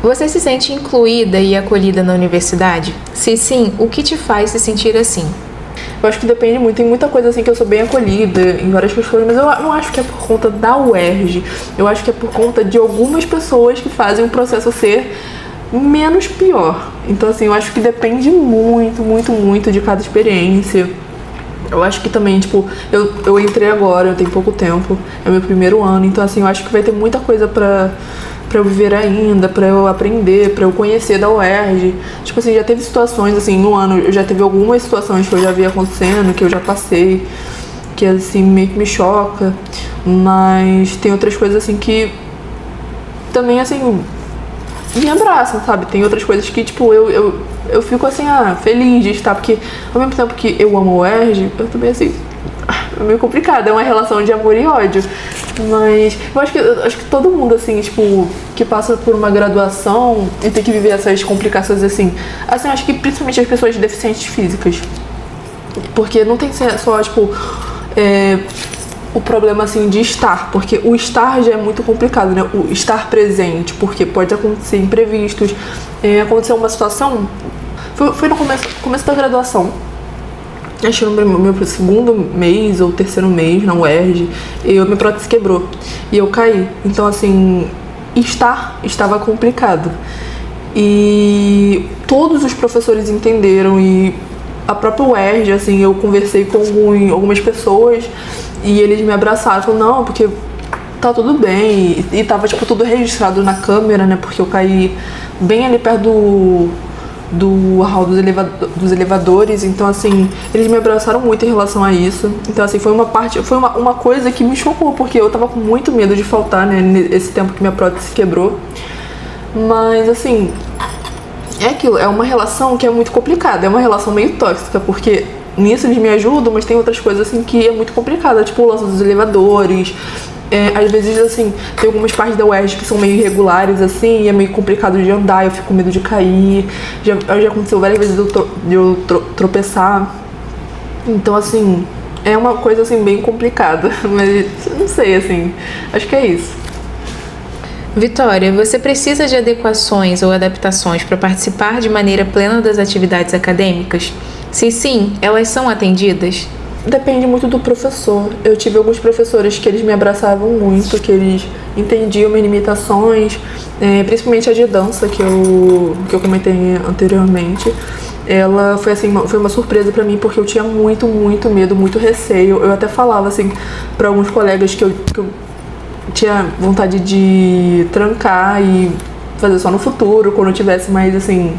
Você se sente incluída e acolhida na universidade? Se sim, o que te faz se sentir assim? Eu acho que depende muito, tem muita coisa assim que eu sou bem acolhida em várias pessoas, mas eu não acho que é por conta da UERJ, eu acho que é por conta de algumas pessoas que fazem o processo ser menos pior. Então assim, eu acho que depende muito, muito, muito de cada experiência. Eu acho que também, tipo, eu entrei agora, eu tenho pouco tempo, é meu primeiro ano, então assim, eu acho que vai ter muita coisa pra eu viver ainda, pra eu aprender, pra eu conhecer da UERJ. Tipo assim, já teve situações, assim, no ano, eu já teve algumas situações que eu já vi acontecendo, que eu já passei, que assim, meio que me choca, mas tem outras coisas assim que também, assim, me abraçam, sabe? Tem outras coisas que, tipo, eu fico assim, feliz de estar, porque ao mesmo tempo que eu amo a UERJ, eu também, assim, é meio complicado, é uma relação de amor e ódio, mas eu acho que todo mundo, assim, tipo, que passa por uma graduação e tem que viver essas complicações, assim, eu acho que principalmente as pessoas deficientes físicas, porque não tem que ser só, tipo, o problema, assim, de estar, porque o estar já é muito complicado, né, o estar presente, porque pode acontecer imprevistos, aconteceu uma situação, foi no começo da graduação, acho que no meu segundo mês ou terceiro mês na UERJ, minha prótese quebrou e eu caí. Então, assim, estava complicado. E todos os professores entenderam e a própria UERJ, assim, eu conversei com algumas pessoas e eles me abraçaram. Falaram, não, porque tá tudo bem. E tava, tipo, tudo registrado na câmera, né, porque eu caí bem ali perto do hall dos elevadores, então assim, eles me abraçaram muito em relação a isso. Então assim, foi uma coisa que me chocou, porque eu tava com muito medo de faltar, né, nesse tempo que minha prótese quebrou. Mas assim, é aquilo, é uma relação que é muito complicada, é uma relação meio tóxica, porque nisso eles me ajudam, mas tem outras coisas assim que é muito complicada, tipo o lance dos elevadores. Às vezes, assim, tem algumas partes da UERJ que são meio irregulares, assim, e é meio complicado de andar, eu fico com medo de cair. Já aconteceu várias vezes de eu tropeçar. Então, assim, é uma coisa, assim, bem complicada. Mas, não sei, assim, acho que é isso. Vitória, você precisa de adequações ou adaptações para participar de maneira plena das atividades acadêmicas? Se sim, elas são atendidas? Depende muito do professor. Eu tive alguns professores que eles me abraçavam muito, que eles entendiam minhas limitações, principalmente a de dança, que eu comentei anteriormente. Ela foi assim, foi uma surpresa pra mim, porque eu tinha muito medo, muito receio. Eu até falava assim para alguns colegas que eu tinha vontade de trancar e fazer só no futuro, quando eu tivesse mais assim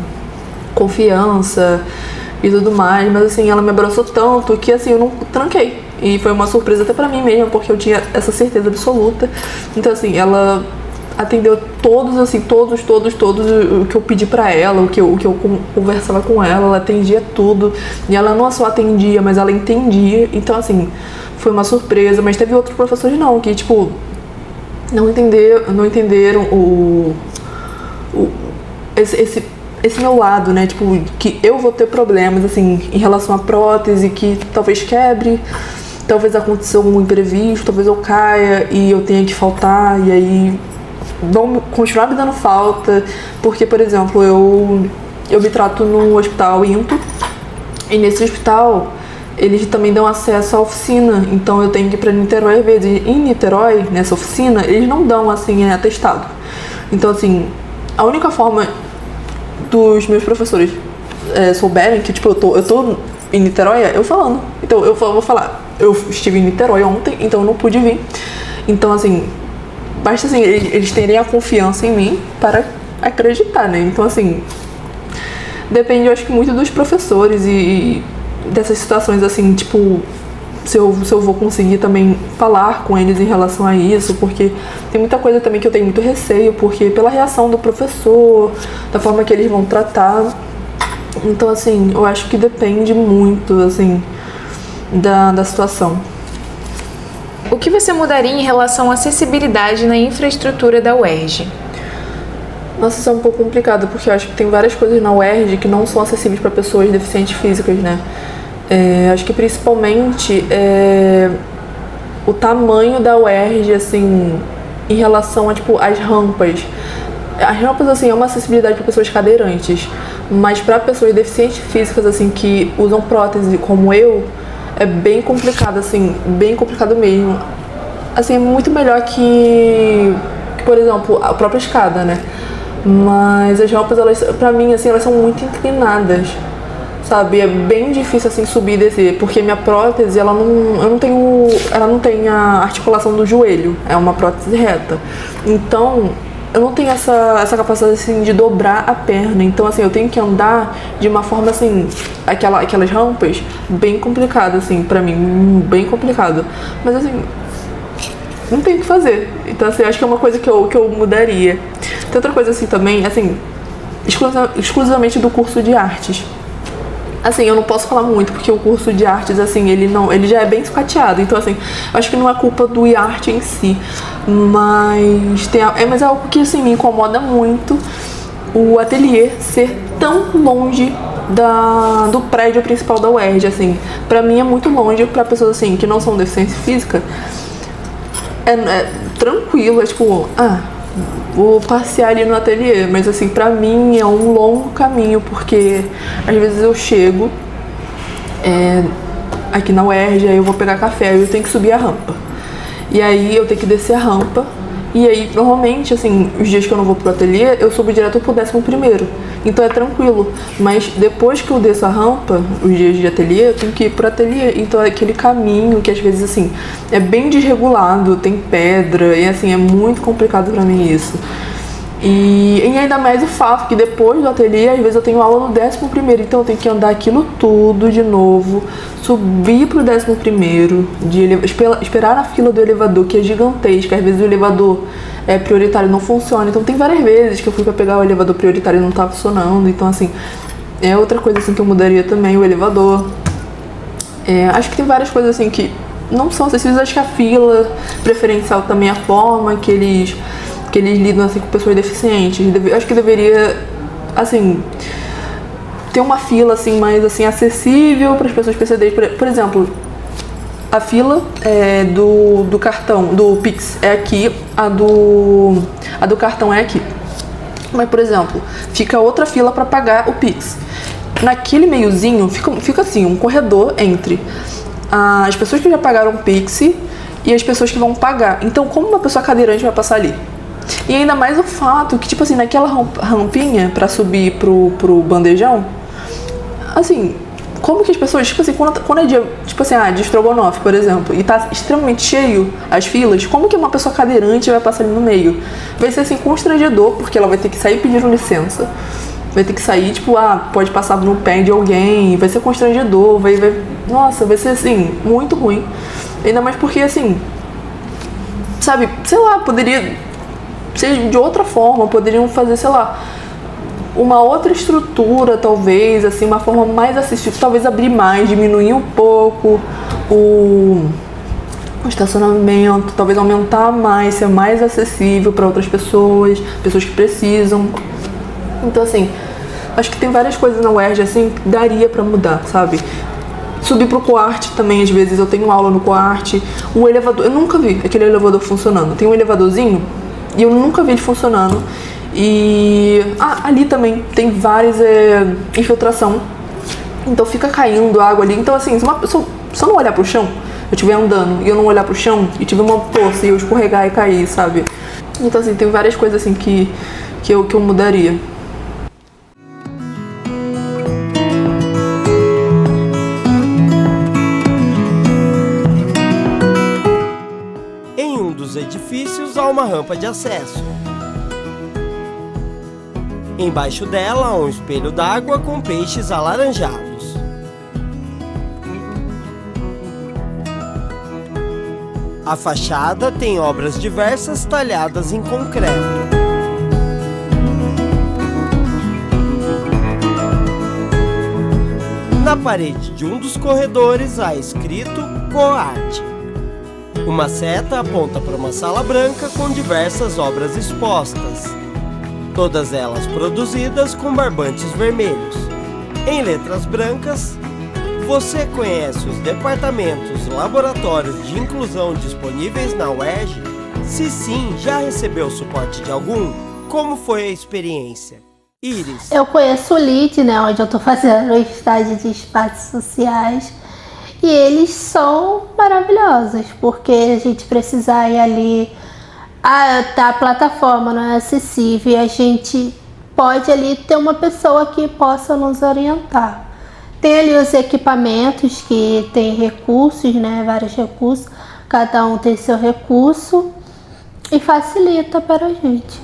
confiança e tudo mais, mas assim, ela me abraçou tanto que assim, eu não tranquei. E foi uma surpresa até pra mim mesma, porque eu tinha essa certeza absoluta. Então assim, ela atendeu todos o que eu pedi pra ela, o que eu conversava com ela atendia tudo. E ela não só atendia, mas ela entendia. Então assim, foi uma surpresa, mas teve outros professores não, que tipo, não entenderam esse meu lado, né, tipo, que eu vou ter problemas, assim, em relação à prótese, que talvez quebre, talvez aconteça algum imprevisto, talvez eu caia e eu tenha que faltar, e aí vão continuar me dando falta, porque, por exemplo, eu me trato no hospital INTO, e nesse hospital eles também dão acesso à oficina, então eu tenho que ir para Niterói, às vezes, em Niterói, nessa oficina, eles não dão, assim, atestado. Então, assim, a única forma dos meus professores souberem que, tipo, eu tô em Niterói, eu falando. Então, eu vou falar, eu estive em Niterói ontem, então eu não pude vir. Então, assim, basta, assim, eles terem a confiança em mim para acreditar, né? Então, assim, depende, eu acho que muito dos professores e dessas situações, assim, tipo, se eu vou conseguir também falar com eles em relação a isso, porque tem muita coisa também que eu tenho muito receio, porque pela reação do professor, da forma que eles vão tratar. Então, assim, eu acho que depende muito, assim, da situação. O que você mudaria em relação à acessibilidade na infraestrutura da UERJ? Nossa, isso é um pouco complicado, porque eu acho que tem várias coisas na UERJ que não são acessíveis para pessoas deficientes físicas, né? Acho que principalmente o tamanho da UERJ, assim, em relação a, tipo, as rampas. As rampas, assim, é uma acessibilidade para pessoas cadeirantes, mas para pessoas deficientes físicas, assim, que usam prótese como eu, é bem complicado, assim, bem complicado mesmo. Assim, é muito melhor que, por exemplo, a própria escada, né? Mas as rampas, elas, pra mim, assim, elas são muito inclinadas, sabe? É bem difícil, assim, subir e descer, porque minha prótese, ela não tem a articulação do joelho, é uma prótese reta. Então, eu não tenho essa capacidade, assim, de dobrar a perna. Então, assim, eu tenho que andar de uma forma, assim, aquelas rampas, bem complicada, assim, pra mim, bem complicado. Mas, assim, não tem o que fazer. Então, assim, acho que é uma coisa que eu mudaria. Tem outra coisa, assim, também, assim, exclusivamente do curso de artes. Assim, eu não posso falar muito, porque o curso de artes, assim, ele já é bem sucateado. Então, assim, acho que não é culpa do IARTE em si, mas mas é algo que, assim, me incomoda muito, o ateliê ser tão longe do prédio principal da UERJ, assim. Pra mim é muito longe, pra pessoas, assim, que não são deficientes físicas, é tranquilo, é tipo, vou passear ali no ateliê, mas assim, pra mim é um longo caminho, porque às vezes eu chego aqui na UERJ, aí eu vou pegar café, eu tenho que subir a rampa, e aí eu tenho que descer a rampa, e aí normalmente, assim, os dias que eu não vou pro ateliê, eu subo direto pro 11º, então é tranquilo, mas depois que eu desço a rampa, os dias de ateliê, eu tenho que ir pro ateliê, então é aquele caminho que às vezes, assim, é bem desregulado, tem pedra, e assim, é muito complicado pra mim isso. E ainda mais o fato que depois do ateliê, às vezes eu tenho aula no 11º, então eu tenho que andar aquilo tudo de novo, subir pro 11º, esperar na fila do elevador, que é gigantesca, às vezes o elevador prioritário não funciona, então tem várias vezes que eu fui pra pegar o elevador prioritário e não tá funcionando, então assim, é outra coisa assim que eu mudaria também, o elevador. Acho que tem várias coisas assim que não são acessíveis. Acho que a fila preferencial também, a forma que eles lidam assim, com pessoas deficientes. Acho que deveria, assim, ter uma fila assim, mais assim, acessível para as pessoas PCDs. Por exemplo, a fila do cartão, do Pix é aqui, a do cartão é aqui. Mas, por exemplo, fica outra fila para pagar o Pix. Naquele meiozinho fica assim, um corredor entre as pessoas que já pagaram o Pix e as pessoas que vão pagar. Então, como uma pessoa cadeirante vai passar ali? E ainda mais o fato que, tipo assim, naquela rampinha para subir pro bandejão, assim, como que as pessoas, tipo assim, quando é dia, tipo assim, de estrogonofe, por exemplo, e tá extremamente cheio as filas, como que uma pessoa cadeirante vai passar ali no meio? Vai ser assim, constrangedor, porque ela vai ter que sair pedindo licença. Vai ter que sair, tipo, pode passar no pé de alguém, vai ser constrangedor, nossa, vai ser, assim, muito ruim. Ainda mais porque, assim, sabe, sei lá, poderia ser de outra forma, poderiam fazer, sei lá, uma outra estrutura, talvez, assim, uma forma mais acessível, talvez abrir mais, diminuir um pouco o estacionamento, talvez aumentar mais, ser mais acessível para outras pessoas que precisam. Então, assim, acho que tem várias coisas na UERJ, assim, que daria pra mudar, sabe? Subir pro Coarte também, às vezes, eu tenho aula no Coarte. O elevador, eu nunca vi aquele elevador funcionando. Tem um elevadorzinho e eu nunca vi ele funcionando. E ali também tem várias infiltração. Então fica caindo água ali. Então, assim, se eu não olhar pro chão, eu estiver andando e eu não olhar pro chão e tiver uma poça e eu escorregar e cair, sabe? Então, assim, tem várias coisas assim que eu mudaria. Em um dos edifícios há uma rampa de acesso. Embaixo dela há um espelho d'água com peixes alaranjados. A fachada tem obras diversas talhadas em concreto. Na parede de um dos corredores há escrito Coarte. Uma seta aponta para uma sala branca com diversas obras expostas, todas elas produzidas com barbantes vermelhos. Em letras brancas, você conhece os departamentos, laboratórios de inclusão disponíveis na UERJ? Se sim, já recebeu suporte de algum? Como foi a experiência? Iris. Eu conheço o LID, né, onde eu estou fazendo o estágio de espaços sociais. E eles são maravilhosos, porque a gente precisa ir ali, a plataforma não é acessível e a gente pode ali ter uma pessoa que possa nos orientar. Tem ali os equipamentos que tem recursos, né, vários recursos, cada um tem seu recurso e facilita para a gente.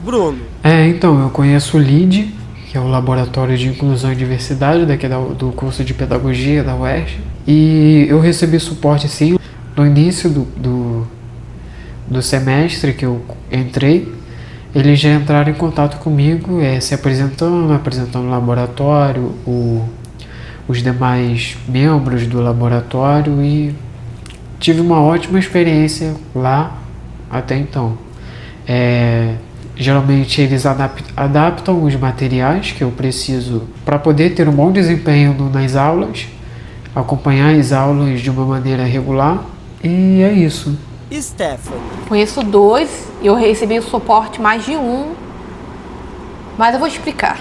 Bruno. Então, eu conheço o LID, que é o Laboratório de Inclusão e Diversidade daqui do curso de Pedagogia da UERJ. E eu recebi suporte, sim, no início do semestre que eu entrei. Eles já entraram em contato comigo, se apresentando o laboratório, os demais membros do laboratório, e tive uma ótima experiência lá até então. Geralmente eles adaptam os materiais que eu preciso para poder ter um bom desempenho nas aulas, acompanhar as aulas de uma maneira regular, e é isso. Stephanie. Conheço 2, eu recebi o suporte mais de um, mas eu vou explicar.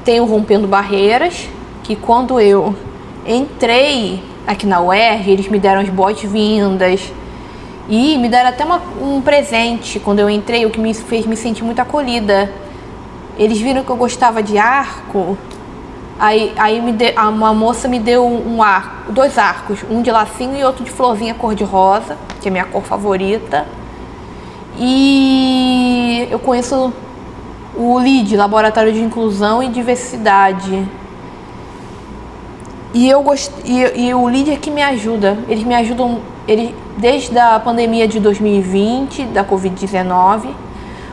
Tem o Rompendo Barreiras, que quando eu entrei aqui na UERJ, eles me deram as boas-vindas e me deram até um presente quando eu entrei, o que me fez me sentir muito acolhida. Eles viram que eu gostava de arco, aí uma moça me deu dois arcos, um de lacinho e outro de florzinha cor-de-rosa, que é minha cor favorita. E eu conheço o LID, Laboratório de Inclusão e Diversidade. E o LID é que me ajuda. Eles me ajudam desde a pandemia de 2020, da Covid-19.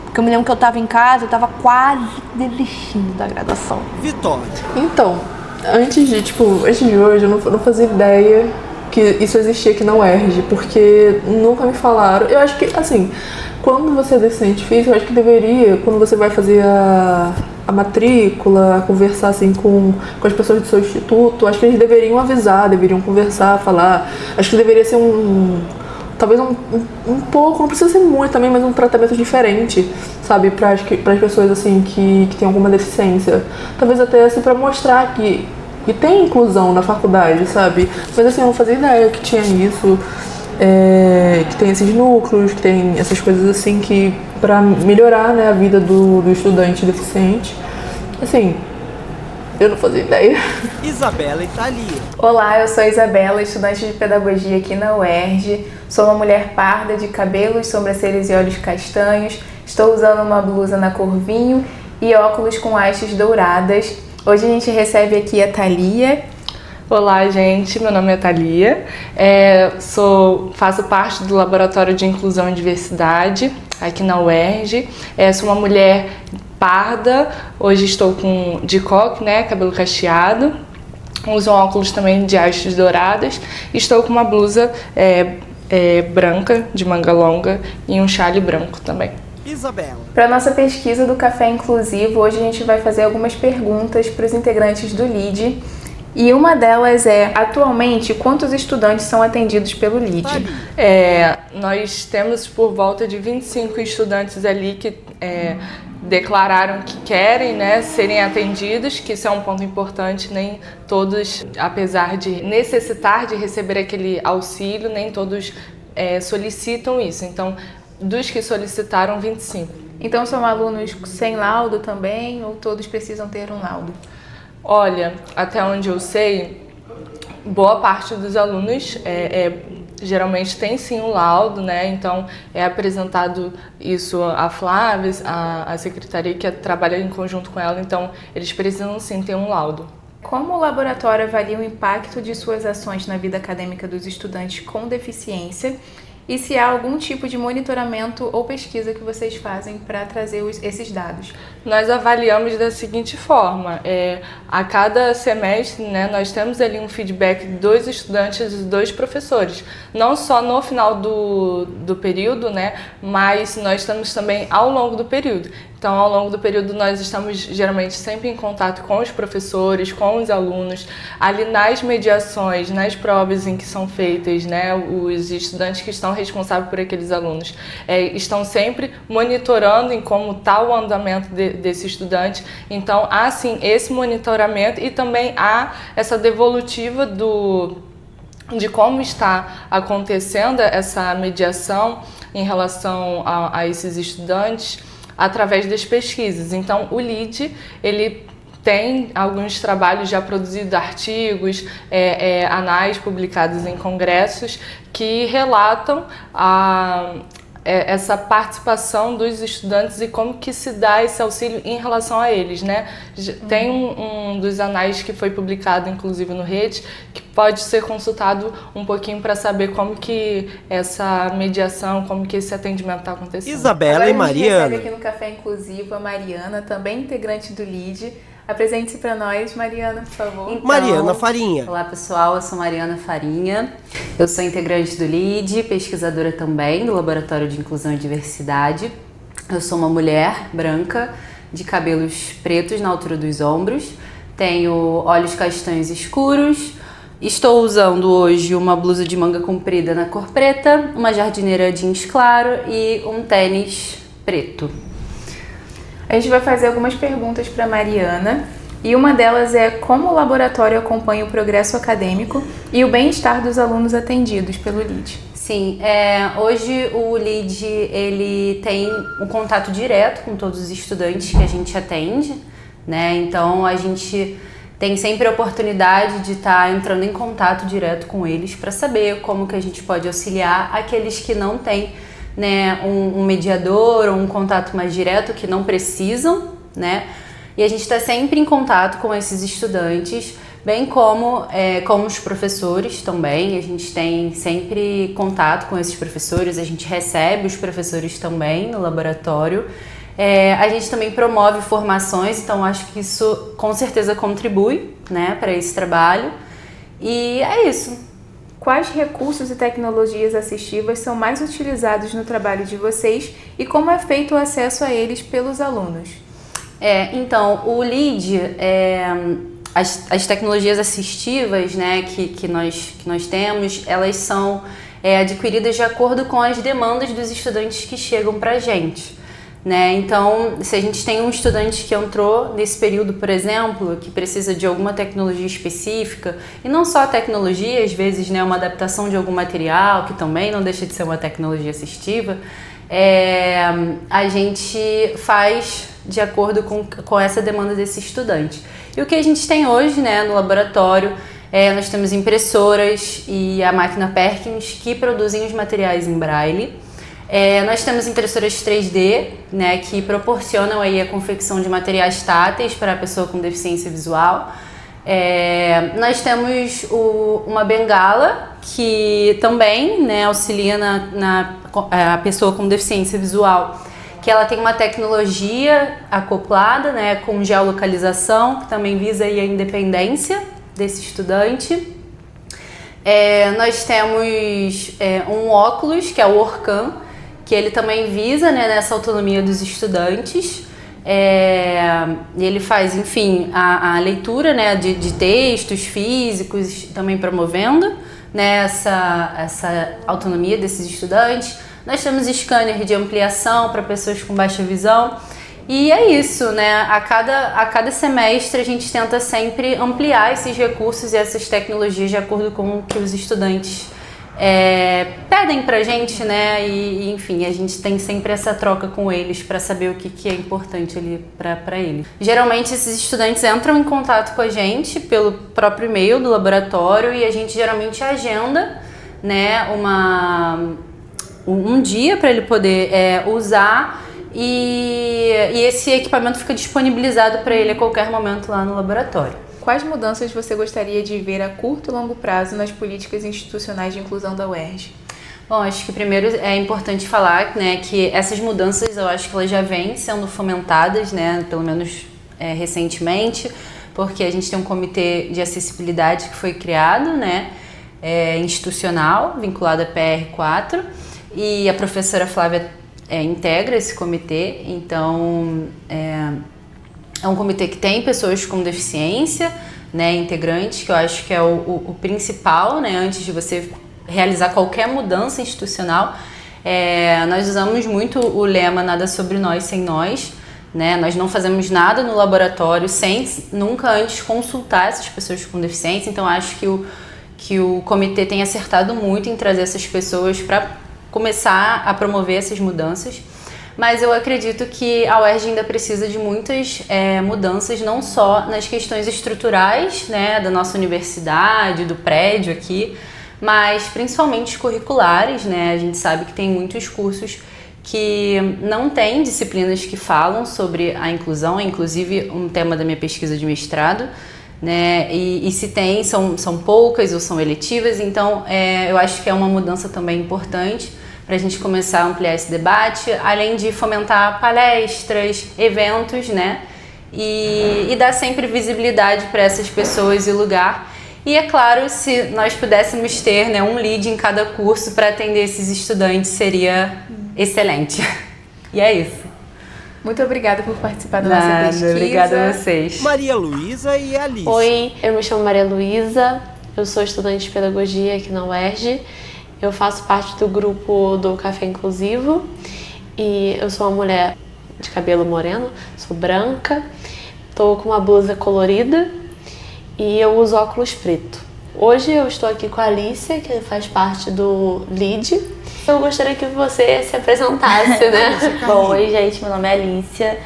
Porque eu me lembro que eu estava em casa, eu estava quase desistindo da graduação. Vitória. Então, Antes de hoje, eu não fazia ideia que isso existia aqui na UERJ, porque nunca me falaram. Eu acho que, assim, quando você é deficiente físico, eu acho que deveria, quando você vai fazer a matrícula, conversar, assim, com as pessoas do seu instituto, acho que eles deveriam avisar, deveriam conversar, falar. Acho que deveria ser talvez um pouco, não precisa ser muito também, mas um tratamento diferente, sabe, para as pessoas, assim, que têm alguma deficiência. Talvez até, assim, para mostrar que tem inclusão na faculdade, sabe? Mas, assim, eu não fazia ideia que tinha isso, que tem esses núcleos, que tem essas coisas, assim, que para melhorar, né, a vida do estudante deficiente. Assim, eu não fazia ideia. Isabela Italia. Olá, eu sou a Isabela, estudante de pedagogia aqui na UERJ. Sou uma mulher parda de cabelos, sobrancelhas e olhos castanhos. Estou usando uma blusa na cor vinho e óculos com hastes douradas. Hoje a gente recebe aqui a Thalia. Olá, gente. Meu nome é Thalia. Faço parte do Laboratório de Inclusão e Diversidade aqui na UERJ. Sou uma mulher parda. Hoje estou de coque, né, cabelo cacheado. Uso óculos também de hastes douradas. Estou com uma blusa branca, de manga longa, e um chale branco também. Isabela. Para nossa pesquisa do Café Inclusivo, hoje a gente vai fazer algumas perguntas para os integrantes do LID. E uma delas é, atualmente, quantos estudantes são atendidos pelo LID? Nós temos por volta de 25 estudantes ali que declararam que querem, né, serem atendidos, que isso é um ponto importante. Nem todos, apesar de necessitar de receber aquele auxílio, nem todos solicitam isso. Então, dos que solicitaram, 25. Então são alunos sem laudo também, ou todos precisam ter um laudo? Olha, até onde eu sei, boa parte dos alunos geralmente tem sim um laudo, né? Então é apresentado isso à Flávia, a secretaria que trabalha em conjunto com ela, então eles precisam sim ter um laudo. Como o laboratório avalia o impacto de suas ações na vida acadêmica dos estudantes com deficiência? E se há algum tipo de monitoramento ou pesquisa que vocês fazem para trazer esses dados? Nós avaliamos da seguinte forma, a cada semestre, né, nós temos ali um feedback dos estudantes e dos professores, não só no final do período, né, mas nós estamos também ao longo do período. Então, ao longo do período, nós estamos geralmente sempre em contato com os professores, com os alunos, ali nas mediações, nas provas em que são feitas, né, os estudantes que estão responsáveis por aqueles alunos estão sempre monitorando em como está o andamento desse estudante. Então, há sim esse monitoramento e também há essa devolutiva de como está acontecendo essa mediação em relação a esses estudantes, através das pesquisas. Então, o LID, ele tem alguns trabalhos já produzidos, artigos, anais publicados em congressos que relatam essa participação dos estudantes e como que se dá esse auxílio em relação a eles, né? Tem um dos anais que foi publicado, inclusive, no Rede, que pode ser consultado um pouquinho para saber como que essa mediação, como que esse atendimento está acontecendo. Isabela e Mariana. A gente recebe aqui no Café Inclusivo a Mariana, também integrante do LID. Apresente-se para nós, Mariana, por favor. Então, Mariana Farinha. Olá, pessoal. Eu sou Mariana Farinha. Eu sou integrante do LID, pesquisadora também do Laboratório de Inclusão e Diversidade. Eu sou uma mulher branca, de cabelos pretos na altura dos ombros. Tenho olhos castanhos escuros. Estou usando hoje uma blusa de manga comprida na cor preta, uma jardineira jeans claro e um tênis preto. A gente vai fazer algumas perguntas para Mariana e uma delas é como o laboratório acompanha o progresso acadêmico e o bem-estar dos alunos atendidos pelo LID. Sim, hoje o LID ele tem um contato direto com todos os estudantes que a gente atende, né? Então a gente tem sempre a oportunidade de estar entrando em contato direto com eles para saber como que a gente pode auxiliar aqueles que não têm, né, um mediador ou um contato mais direto, que não precisam, né? E a gente está sempre em contato com esses estudantes, bem como os professores também. A gente tem sempre contato com esses professores, a gente recebe os professores também no laboratório. A gente também promove formações, então acho que isso com certeza contribui né, para esse trabalho. E é isso. Quais recursos e tecnologias assistivas são mais utilizados no trabalho de vocês e como é feito o acesso a eles pelos alunos? Então, o LEAD, as tecnologias assistivas, né, que nós temos, elas são adquiridas de acordo com as demandas dos estudantes que chegam para a gente. Né? Então, se a gente tem um estudante que entrou nesse período, por exemplo, que precisa de alguma tecnologia específica, e não só a tecnologia, às vezes, né, uma adaptação de algum material, que também não deixa de ser uma tecnologia assistiva, a gente faz de acordo com essa demanda desse estudante. E o que a gente tem hoje, né, no laboratório, nós temos impressoras e a máquina Perkins que produzem os materiais em braille. Nós temos impressoras 3D, né, que proporcionam aí a confecção de materiais táteis para a pessoa com deficiência visual. Nós temos uma bengala que também, né, auxilia a pessoa com deficiência visual, que ela tem uma tecnologia acoplada, né, com geolocalização, que também visa aí a independência desse estudante. Nós temos um óculos, que é o Orcam, que ele também visa, né, nessa autonomia dos estudantes. Ele faz, enfim, a leitura, né, de textos físicos, também promovendo, né, essa autonomia desses estudantes. Nós temos scanner de ampliação para pessoas com baixa visão. E é isso, né? A cada semestre a gente tenta sempre ampliar esses recursos e essas tecnologias de acordo com o que os estudantes pedem pra gente, né? E enfim, a gente tem sempre essa troca com eles para saber o que é importante ali para eles. Geralmente esses estudantes entram em contato com a gente pelo próprio e-mail do laboratório e a gente geralmente agenda, né, um dia para ele poder usar e esse equipamento fica disponibilizado para ele a qualquer momento lá no laboratório. Quais mudanças você gostaria de ver a curto e longo prazo nas políticas institucionais de inclusão da UERJ? Bom, acho que primeiro é importante falar, né, que essas mudanças eu acho que elas já vêm sendo fomentadas, né, pelo menos recentemente, porque a gente tem um comitê de acessibilidade que foi criado, né, institucional, vinculado à PR4, e a professora Flávia integra esse comitê. Então é um comitê que tem pessoas com deficiência, né, integrantes, que eu acho que é o principal, né, antes de você realizar qualquer mudança institucional. Nós usamos muito o lema nada sobre nós sem nós, né? Nós não fazemos nada no laboratório sem nunca antes consultar essas pessoas com deficiência. Então acho que o comitê tem acertado muito em trazer essas pessoas para começar a promover essas mudanças. Mas eu acredito que a UERJ ainda precisa de muitas mudanças, não só nas questões estruturais, né, da nossa universidade, do prédio aqui, mas principalmente curriculares, né? A gente sabe que tem muitos cursos que não têm disciplinas que falam sobre a inclusão, é inclusive um tema da minha pesquisa de mestrado, né? E se tem, são poucas ou são eletivas. Então eu acho que é uma mudança também importante para a gente começar a ampliar esse debate, além de fomentar palestras, eventos, né? E dar sempre visibilidade para essas pessoas e lugar. E é claro, se nós pudéssemos ter, né, um lead em cada curso para atender esses estudantes, seria excelente. E é isso. Muito obrigada por participar da nossa pesquisa. Obrigada a vocês. Maria Luísa e Alice. Oi, eu me chamo Maria Luísa, eu sou estudante de pedagogia aqui na UERJ. Eu faço parte do grupo do Café Inclusivo e eu sou uma mulher de cabelo moreno, sou branca, estou com uma blusa colorida e eu uso óculos preto. Hoje eu estou aqui com a Alicia, que faz parte do LEAD. Eu gostaria que você se apresentasse, né? Bom, oi gente, meu nome é Alicia,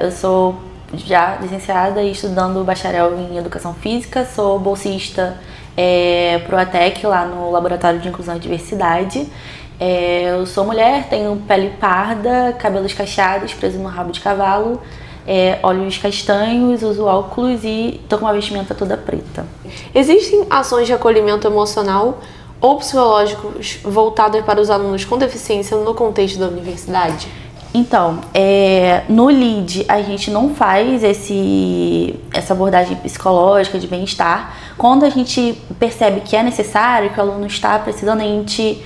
eu sou já licenciada e estudando bacharel em Educação Física, sou bolsista pro ATEC lá no Laboratório de Inclusão e Diversidade. Eu sou mulher, tenho pele parda, cabelos cacheados, preso no rabo de cavalo, olhos castanhos, uso óculos e tô com uma vestimenta toda preta. Existem ações de acolhimento emocional ou psicológicos voltadas para os alunos com deficiência no contexto da universidade? Então, no LEAD a gente não faz essa abordagem psicológica de bem-estar. Quando a gente percebe que é necessário, que o aluno está precisando, a gente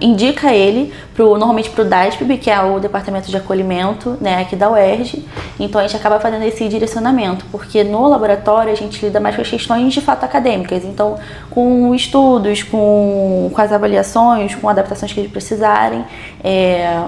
indica ele normalmente para o DASPB, que é o Departamento de Acolhimento, né, aqui da UERJ. Então a gente acaba fazendo esse direcionamento, porque no laboratório a gente lida mais com as questões de fato acadêmicas, então com estudos, com as avaliações, com adaptações que eles precisarem,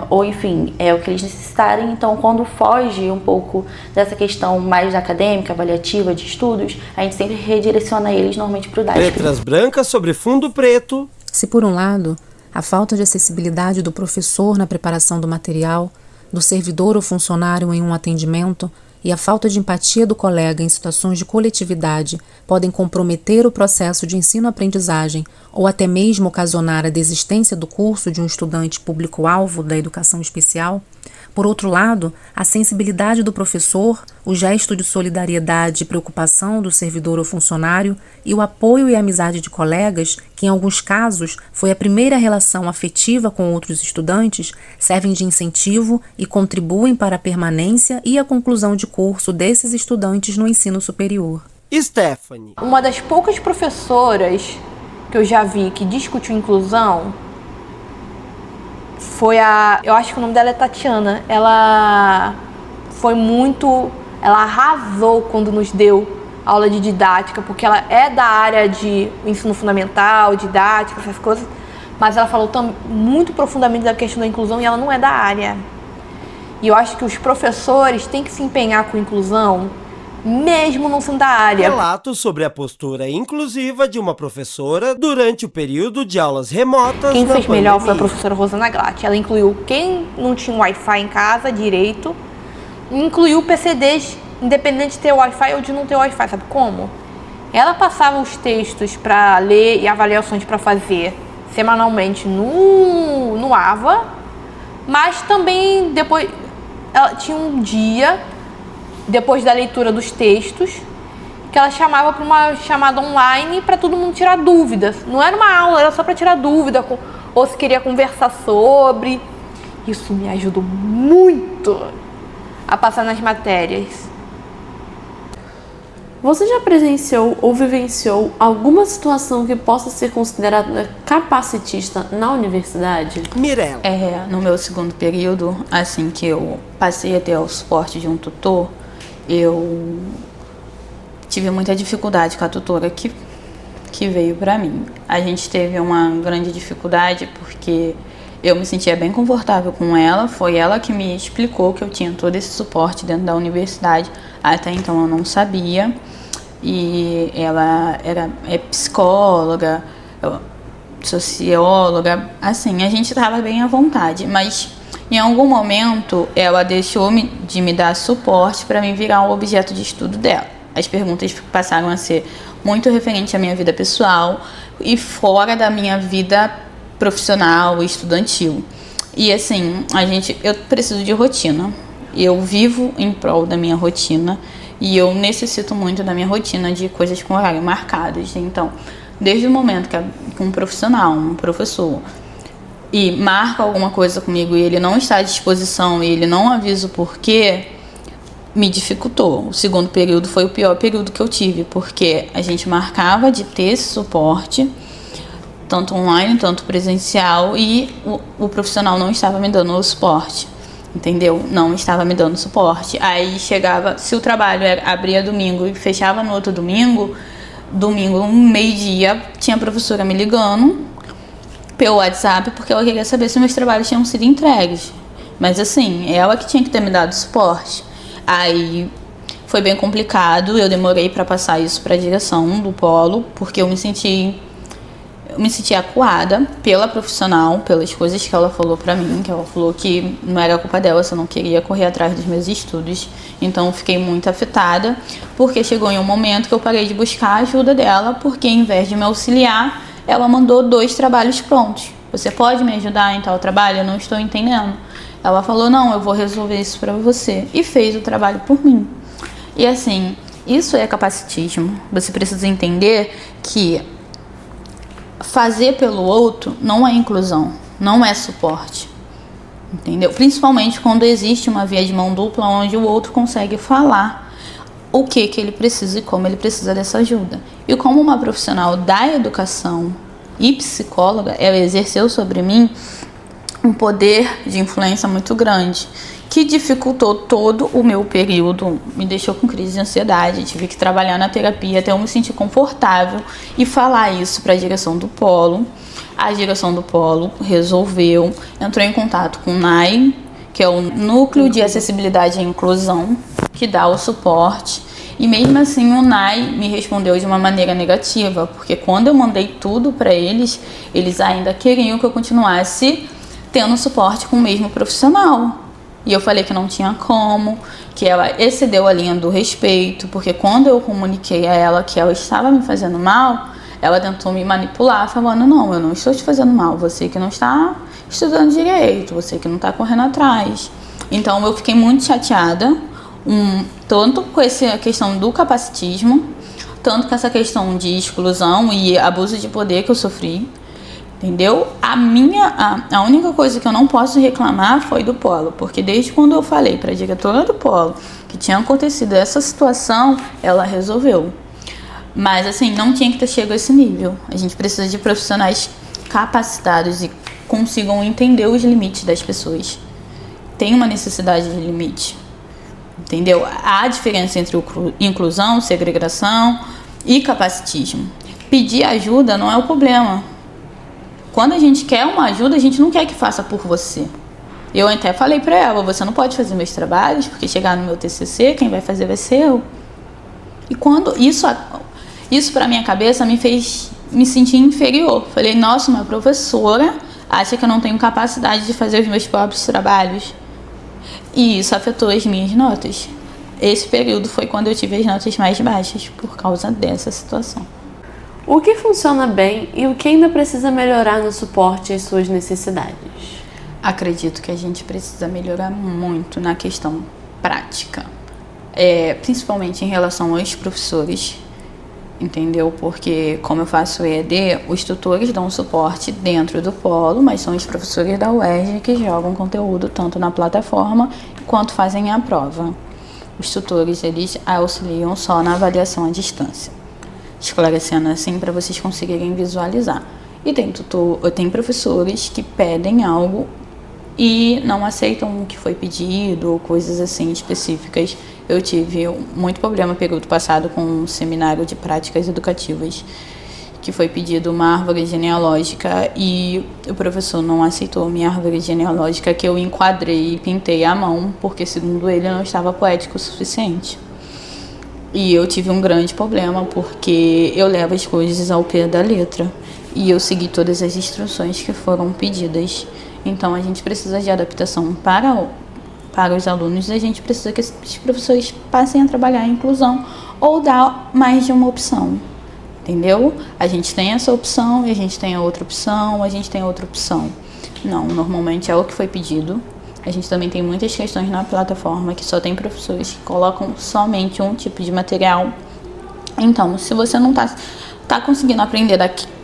ou enfim, o que eles necessitarem. Então quando foge um pouco dessa questão mais acadêmica, avaliativa, de estudos, a gente sempre redireciona eles normalmente para o DASPB. Letras brancas sobre fundo preto. Se por um lado, a falta de acessibilidade do professor na preparação do material, do servidor ou funcionário em um atendimento e a falta de empatia do colega em situações de coletividade podem comprometer o processo de ensino-aprendizagem ou até mesmo ocasionar a desistência do curso de um estudante público-alvo da educação especial, por outro lado, a sensibilidade do professor, o gesto de solidariedade e preocupação do servidor ou funcionário e o apoio e amizade de colegas, que em alguns casos foi a primeira relação afetiva com outros estudantes, servem de incentivo e contribuem para a permanência e a conclusão de curso desses estudantes no ensino superior. Stephanie. Uma das poucas professoras que eu já vi que discutiu inclusão foi eu acho que o nome dela é Tatiana. Ela arrasou quando nos deu aula de didática, porque ela é da área de ensino fundamental, didática, essas coisas, mas ela falou muito profundamente da questão da inclusão e ela não é da área. E eu acho que os professores têm que se empenhar com inclusão, mesmo não sendo da área. Relatos sobre a postura inclusiva de uma professora durante o período de aulas remotas. Quem fez melhor foi a professora Rosana Glatt. Ela incluiu quem não tinha Wi-Fi em casa direito, incluiu PCDs, independente de ter Wi-Fi ou de não ter Wi-Fi. Sabe como? Ela passava os textos para ler e avaliações para fazer semanalmente no AVA, mas também depois ela tinha um dia, depois da leitura dos textos, que ela chamava para uma chamada online para todo mundo tirar dúvidas. Não era uma aula, era só para tirar dúvida, ou se queria conversar sobre. Isso me ajudou muito a passar nas matérias. Você já presenciou ou vivenciou alguma situação que possa ser considerada capacitista na universidade? Mirella. No meu segundo período, assim que eu passei a ter o suporte de um tutor, eu tive muita dificuldade com a tutora que veio para mim. A gente teve uma grande dificuldade porque eu me sentia bem confortável com ela, foi ela que me explicou que eu tinha todo esse suporte dentro da universidade, até então eu não sabia, e ela é psicóloga, socióloga, assim, a gente estava bem à vontade, mas em algum momento ela deixou de me dar suporte para mim virar um objeto de estudo dela. As perguntas passaram a ser muito referentes à minha vida pessoal e fora da minha vida profissional e estudantil. E assim, eu preciso de rotina. Eu vivo em prol da minha rotina e eu necessito muito da minha rotina de coisas com horário marcados. Então, desde o momento que um profissional, um professor, e marca alguma coisa comigo e ele não está à disposição e ele não avisa o porquê, me dificultou. O segundo período foi o pior período que eu tive, porque a gente marcava de ter esse suporte, tanto online, tanto presencial, e o profissional não estava me dando o suporte, entendeu? Não estava me dando suporte. Aí chegava, se o trabalho abria domingo e fechava no outro domingo, meio-dia, tinha a professora me ligando pelo WhatsApp, porque ela queria saber se meus trabalhos tinham sido entregues. Mas assim, ela que tinha que ter me dado suporte. Aí foi bem complicado, eu demorei para passar isso para a direção do polo, porque eu me senti acuada pela profissional, pelas coisas que ela falou para mim, que ela falou que não era culpa dela se eu não queria correr atrás dos meus estudos. Então eu fiquei muito afetada, porque chegou em um momento que eu parei de buscar a ajuda dela, porque em vez de me auxiliar, ela mandou 2 trabalhos prontos. Você pode me ajudar em tal trabalho? Eu não estou entendendo. Ela falou, não, eu vou resolver isso para você. E fez o trabalho por mim. E assim, isso é capacitismo. Você precisa entender que fazer pelo outro não é inclusão, não é suporte. entendeu? Principalmente quando existe uma via de mão dupla onde o outro consegue falar o que ele precisa e como ele precisa dessa ajuda. E como uma profissional da educação e psicóloga, ela exerceu sobre mim um poder de influência muito grande, que dificultou todo o meu período, me deixou com crise de ansiedade, tive que trabalhar na terapia até eu me sentir confortável e falar isso para a direção do polo. A direção do polo resolveu, entrou em contato com o NAI, que é o Núcleo de Acessibilidade e Inclusão, que dá o suporte. E mesmo assim o NAI me respondeu de uma maneira negativa, porque quando eu mandei tudo para eles, eles ainda queriam que eu continuasse tendo suporte com o mesmo profissional. E eu falei que não tinha como, que ela excedeu a linha do respeito, porque quando eu comuniquei a ela que ela estava me fazendo mal, ela tentou me manipular, falando, não, eu não estou te fazendo mal, você que não está estudando direito, você que não está correndo atrás. Então eu fiquei muito chateada, tanto com essa questão do capacitismo, tanto com essa questão de exclusão e abuso de poder que eu sofri, entendeu? A única coisa que eu não posso reclamar foi do polo, porque desde quando eu falei para a diretora do polo que tinha acontecido essa situação, ela resolveu. Mas assim, não tinha que ter chegado a esse nível. A gente precisa de profissionais capacitados e consigam entender os limites das pessoas. Tem uma necessidade de limite, entendeu? Há diferença entre inclusão, segregação e capacitismo. Pedir ajuda não é o problema. Quando a gente quer uma ajuda, a gente não quer que faça por você. Eu até falei pra ela, você não pode fazer meus trabalhos, porque chegar no meu TCC, quem vai fazer vai ser eu. E quando isso pra minha cabeça me fez me sentir inferior. Falei, nossa, uma professora acha que eu não tenho capacidade de fazer os meus próprios trabalhos. E isso afetou as minhas notas. Esse período foi quando eu tive as notas mais baixas, por causa dessa situação. O que funciona bem e o que ainda precisa melhorar no suporte às suas necessidades? Acredito que a gente precisa melhorar muito na questão prática, principalmente em relação aos professores, entendeu? Porque como eu faço EAD, os tutores dão suporte dentro do polo, mas são os professores da UERJ que jogam conteúdo tanto na plataforma quanto fazem a prova. Os tutores, eles auxiliam só na avaliação à distância. Esclarecendo assim para vocês conseguirem visualizar. E tem professores que pedem algo e não aceitam o que foi pedido ou coisas assim específicas. Eu tive muito problema no período passado com um seminário de práticas educativas que foi pedido uma árvore genealógica e o professor não aceitou minha árvore genealógica, que eu enquadrei e pintei à mão, porque segundo ele não estava poético o suficiente. E eu tive um grande problema porque eu levo as coisas ao pé da letra e eu segui todas as instruções que foram pedidas. Então a gente precisa de adaptação para os alunos e a gente precisa que os professores passem a trabalhar a inclusão ou dar mais de uma opção, entendeu? A gente tem essa opção e a gente tem a outra opção, a gente tem outra opção. Não, normalmente é o que foi pedido. A gente também tem muitas questões na plataforma que só tem professores que colocam somente um tipo de material. Então, se você não tá conseguindo aprender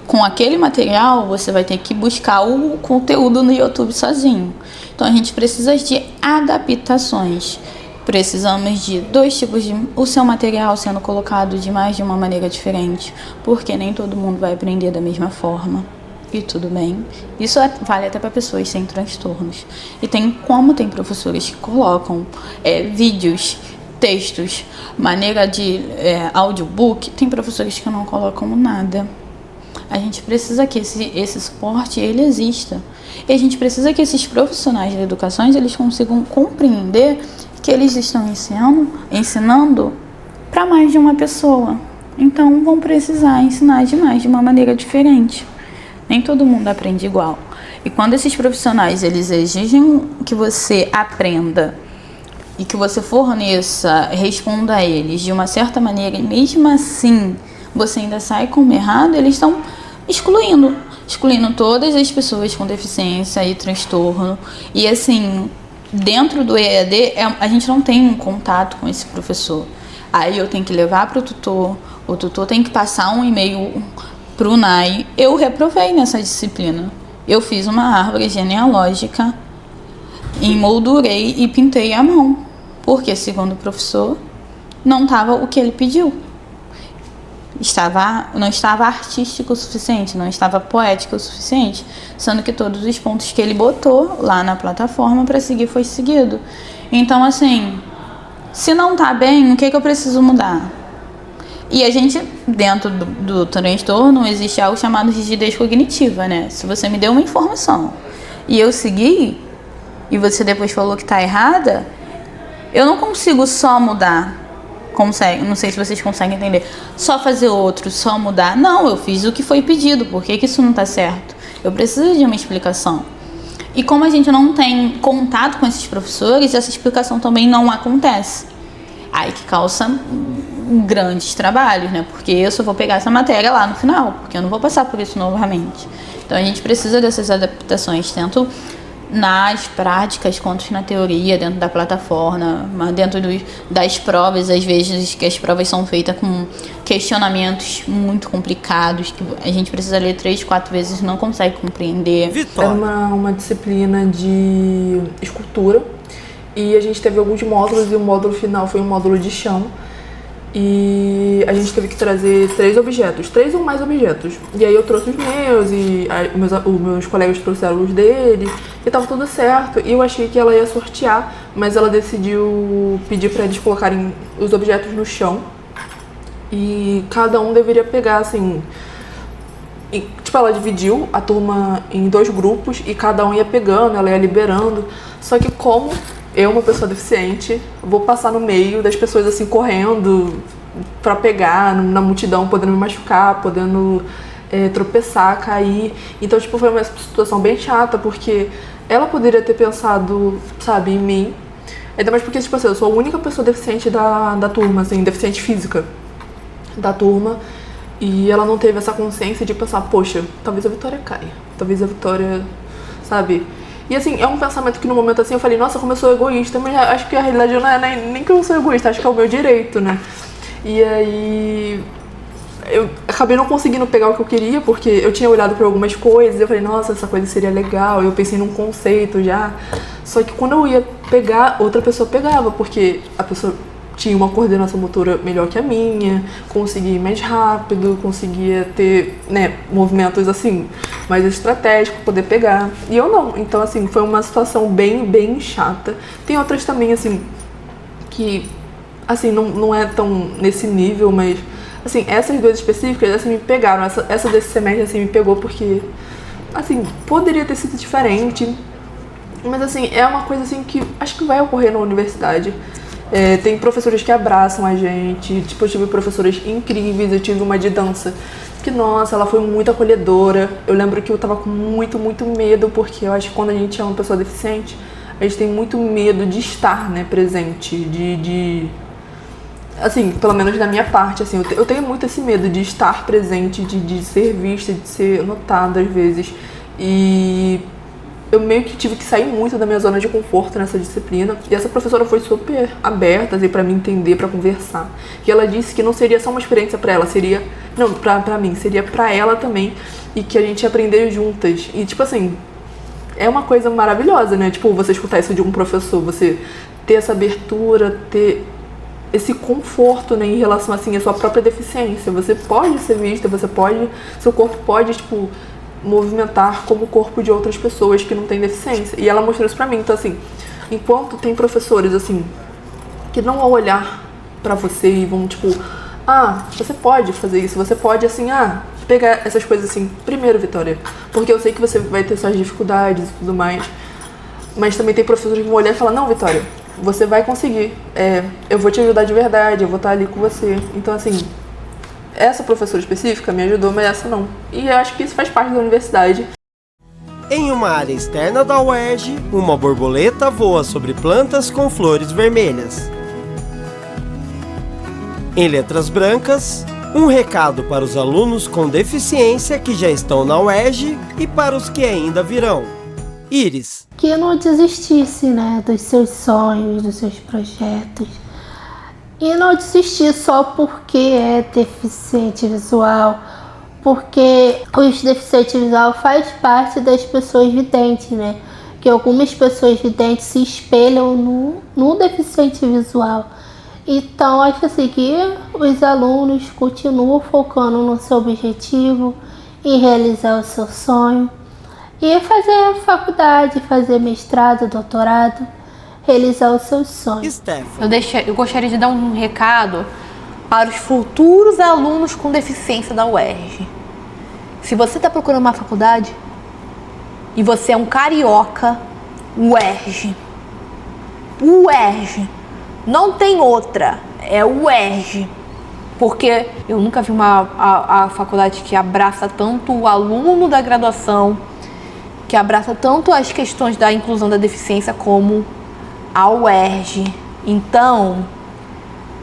com aquele material, você vai ter que buscar o conteúdo no YouTube sozinho. Então, a gente precisa de adaptações. Precisamos de 2 tipos de... o seu material sendo colocado de mais de uma maneira diferente, porque nem todo mundo vai aprender da mesma forma. E tudo bem. Isso vale até para pessoas sem transtornos. E tem professores que colocam vídeos, textos, maneira de audiobook, tem professores que não colocam nada. A gente precisa que esse suporte ele exista. E a gente precisa que esses profissionais da educação eles consigam compreender que eles estão ensinando para mais de uma pessoa. Então vão precisar ensinar de uma maneira diferente. Nem todo mundo aprende igual. E quando esses profissionais eles exigem que você aprenda e que você forneça, responda a eles de uma certa maneira, e mesmo assim você ainda sai como errado, eles estão excluindo todas as pessoas com deficiência e transtorno. E assim, dentro do EAD, a gente não tem um contato com esse professor. Aí eu tenho que levar para o tutor tem que passar um e-mail para o NAI. Eu reprovei nessa disciplina. Eu fiz uma árvore genealógica Emoldurei e pintei à mão, porque, segundo o professor, não estava o que ele pediu. Não estava artístico o suficiente, não estava poético o suficiente, sendo que todos os pontos que ele botou lá na plataforma para seguir foi seguido. Então, assim, se não tá bem, o que eu preciso mudar? E a gente, dentro do transtorno, existe algo chamado rigidez cognitiva, né? Se você me deu uma informação e eu segui, e você depois falou que tá errada, eu não consigo só mudar. Não sei se vocês conseguem entender. Só fazer outro, só mudar. Não, eu fiz o que foi pedido. Por que isso não tá certo? Eu preciso de uma explicação. E como a gente não tem contato com esses professores, essa explicação também não acontece. Aí que causa grandes trabalhos, né? Porque eu só vou pegar essa matéria lá no final, porque eu não vou passar por isso novamente. Então a gente precisa dessas adaptações, tanto nas práticas quanto na teoria, dentro da plataforma, dentro das provas, às vezes que as provas são feitas com questionamentos muito complicados, que a gente precisa ler 3, 4 vezes e não consegue compreender. Era uma disciplina de escultura e a gente teve alguns módulos e o módulo final foi um módulo de chão. E a gente teve que trazer 3 ou mais objetos. E aí eu trouxe os meus e os meus colegas trouxeram os deles e tava tudo certo. E eu achei que ela ia sortear, mas ela decidiu pedir para eles colocarem os objetos no chão. E cada um deveria pegar, assim... Tipo, ela dividiu a turma em 2 grupos e cada um ia pegando, ela ia liberando. Só que como... eu, uma pessoa deficiente, vou passar no meio das pessoas assim correndo pra pegar na multidão, podendo me machucar, podendo tropeçar, cair. Então, tipo, foi uma situação bem chata, porque ela poderia ter pensado, sabe, em mim. Ainda mais porque, tipo assim, eu sou a única pessoa deficiente da turma, assim, deficiente física da turma. E ela não teve essa consciência de pensar, poxa, talvez a Vitória caia, talvez a Vitória, sabe... E assim, é um pensamento que no momento assim eu falei, nossa, como eu sou egoísta, mas acho que a realidade não é nem que eu sou egoísta, acho que é o meu direito, né? E aí eu acabei não conseguindo pegar o que eu queria, porque eu tinha olhado para algumas coisas, eu falei, nossa, essa coisa seria legal, eu pensei num conceito já. Só que quando eu ia pegar, outra pessoa pegava, porque a pessoa tinha uma coordenação motora melhor que a minha, conseguia ir mais rápido, conseguia ter, né, movimentos assim, mais estratégicos, poder pegar. E eu não. Então, assim, foi uma situação bem chata. Tem outras também, assim, que, assim, não é tão nesse nível, mas, assim, essas 2 específicas, assim, me pegaram. Essa desse semestre, assim, me pegou porque, assim, poderia ter sido diferente, mas, assim, é uma coisa, assim, que acho que vai ocorrer na universidade. Tem professores que abraçam a gente, tipo, eu tive professoras incríveis, eu tive uma de dança que, nossa, ela foi muito acolhedora. Eu lembro que eu tava com muito medo, porque eu acho que quando a gente é uma pessoa deficiente, a gente tem muito medo de estar, né, presente, assim, pelo menos da minha parte, assim, eu tenho muito esse medo de estar presente, de ser vista, de ser notada às vezes, e eu meio que tive que sair muito da minha zona de conforto nessa disciplina. E essa professora foi super aberta, assim, pra me entender, pra conversar. E ela disse que não seria só uma experiência pra ela, seria... Não, pra mim, seria pra ela também. E que a gente ia aprender juntas. E, tipo assim, é uma coisa maravilhosa, né? Tipo, você escutar isso de um professor, você ter essa abertura, ter esse conforto, né, em relação, assim, à sua própria deficiência. Você pode ser vista, seu corpo pode, tipo... movimentar como o corpo de outras pessoas que não têm deficiência. E ela mostrou isso pra mim. Então, assim, enquanto tem professores, assim, que não vão olhar pra você e vão, tipo, você pode fazer isso, você pode, assim, pegar essas coisas assim, primeiro, Vitória, porque eu sei que você vai ter suas dificuldades e tudo mais, mas também tem professores que vão olhar e falar, não, Vitória, você vai conseguir, eu vou te ajudar de verdade, eu vou estar ali com você. Então, assim, essa professora específica me ajudou, mas essa não. E eu acho que isso faz parte da universidade. Em uma área externa da UERJ, uma borboleta voa sobre plantas com flores vermelhas. Em letras brancas, um recado para os alunos com deficiência que já estão na UERJ e para os que ainda virão. Iris. Que eu não desistisse, né, dos seus sonhos, dos seus projetos. E não desistir só porque é deficiente visual, porque os deficientes visuais faz parte das pessoas videntes, né? que algumas pessoas videntes se espelham no deficiente visual. Então, acho assim que os alunos continuam focando no seu objetivo, em realizar o seu sonho, e fazer faculdade, fazer mestrado, doutorado, realizar os seus sonhos. Eu gostaria de dar um recado para os futuros alunos com deficiência da UERJ. Se você está procurando uma faculdade e você é um carioca, UERJ. UERJ. Não tem outra. É UERJ. Porque eu nunca vi a faculdade que abraça tanto o aluno da graduação, que abraça tanto as questões da inclusão da deficiência como a UERJ. Então,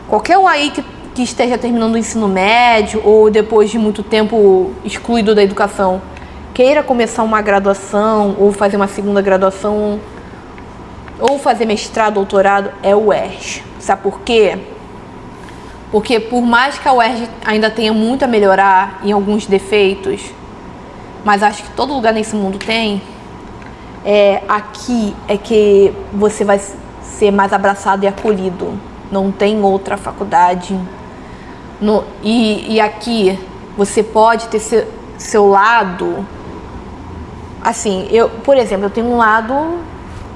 qualquer um aí que esteja terminando o ensino médio ou depois de muito tempo excluído da educação, queira começar uma graduação ou fazer uma segunda graduação ou fazer mestrado, doutorado, é o UERJ. Sabe por quê? Porque por mais que a UERJ ainda tenha muito a melhorar em alguns defeitos, mas acho que todo lugar nesse mundo tem, aqui é que você vai ser mais abraçado e acolhido. Não tem outra faculdade. E aqui você pode ter seu lado. Assim, por exemplo, eu tenho um lado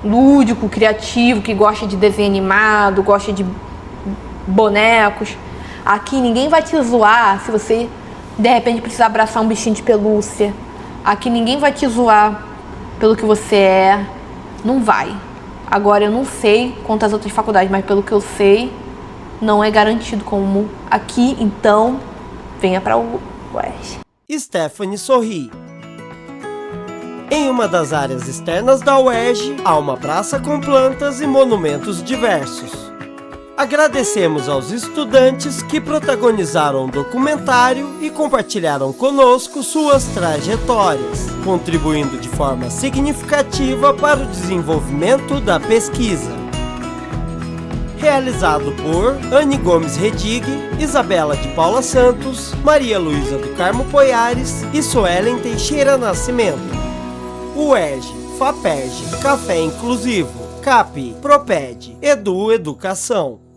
lúdico, criativo, que gosta de desenho animado, gosta de bonecos. Aqui ninguém vai te zoar se você de repente precisar abraçar um bichinho de pelúcia. Aqui ninguém vai te zoar pelo que você é. Não vai. Agora eu não sei quantas outras faculdades, mas pelo que eu sei, não é garantido como aqui, então venha para o UERJ. Stephanie sorri. Em uma das áreas externas da UERJ, há uma praça com plantas e monumentos diversos. Agradecemos aos estudantes que protagonizaram o documentário e compartilharam conosco suas trajetórias, contribuindo de forma significativa para o desenvolvimento da pesquisa. Realizado por Anne Gomes Redig, Isabela de Paula Santos, Maria Luísa do Carmo Poiares e Suelen Teixeira Nascimento. UERJ, FAPERJ, Café Inclusivo, CAP, PROPED, Edu Educação.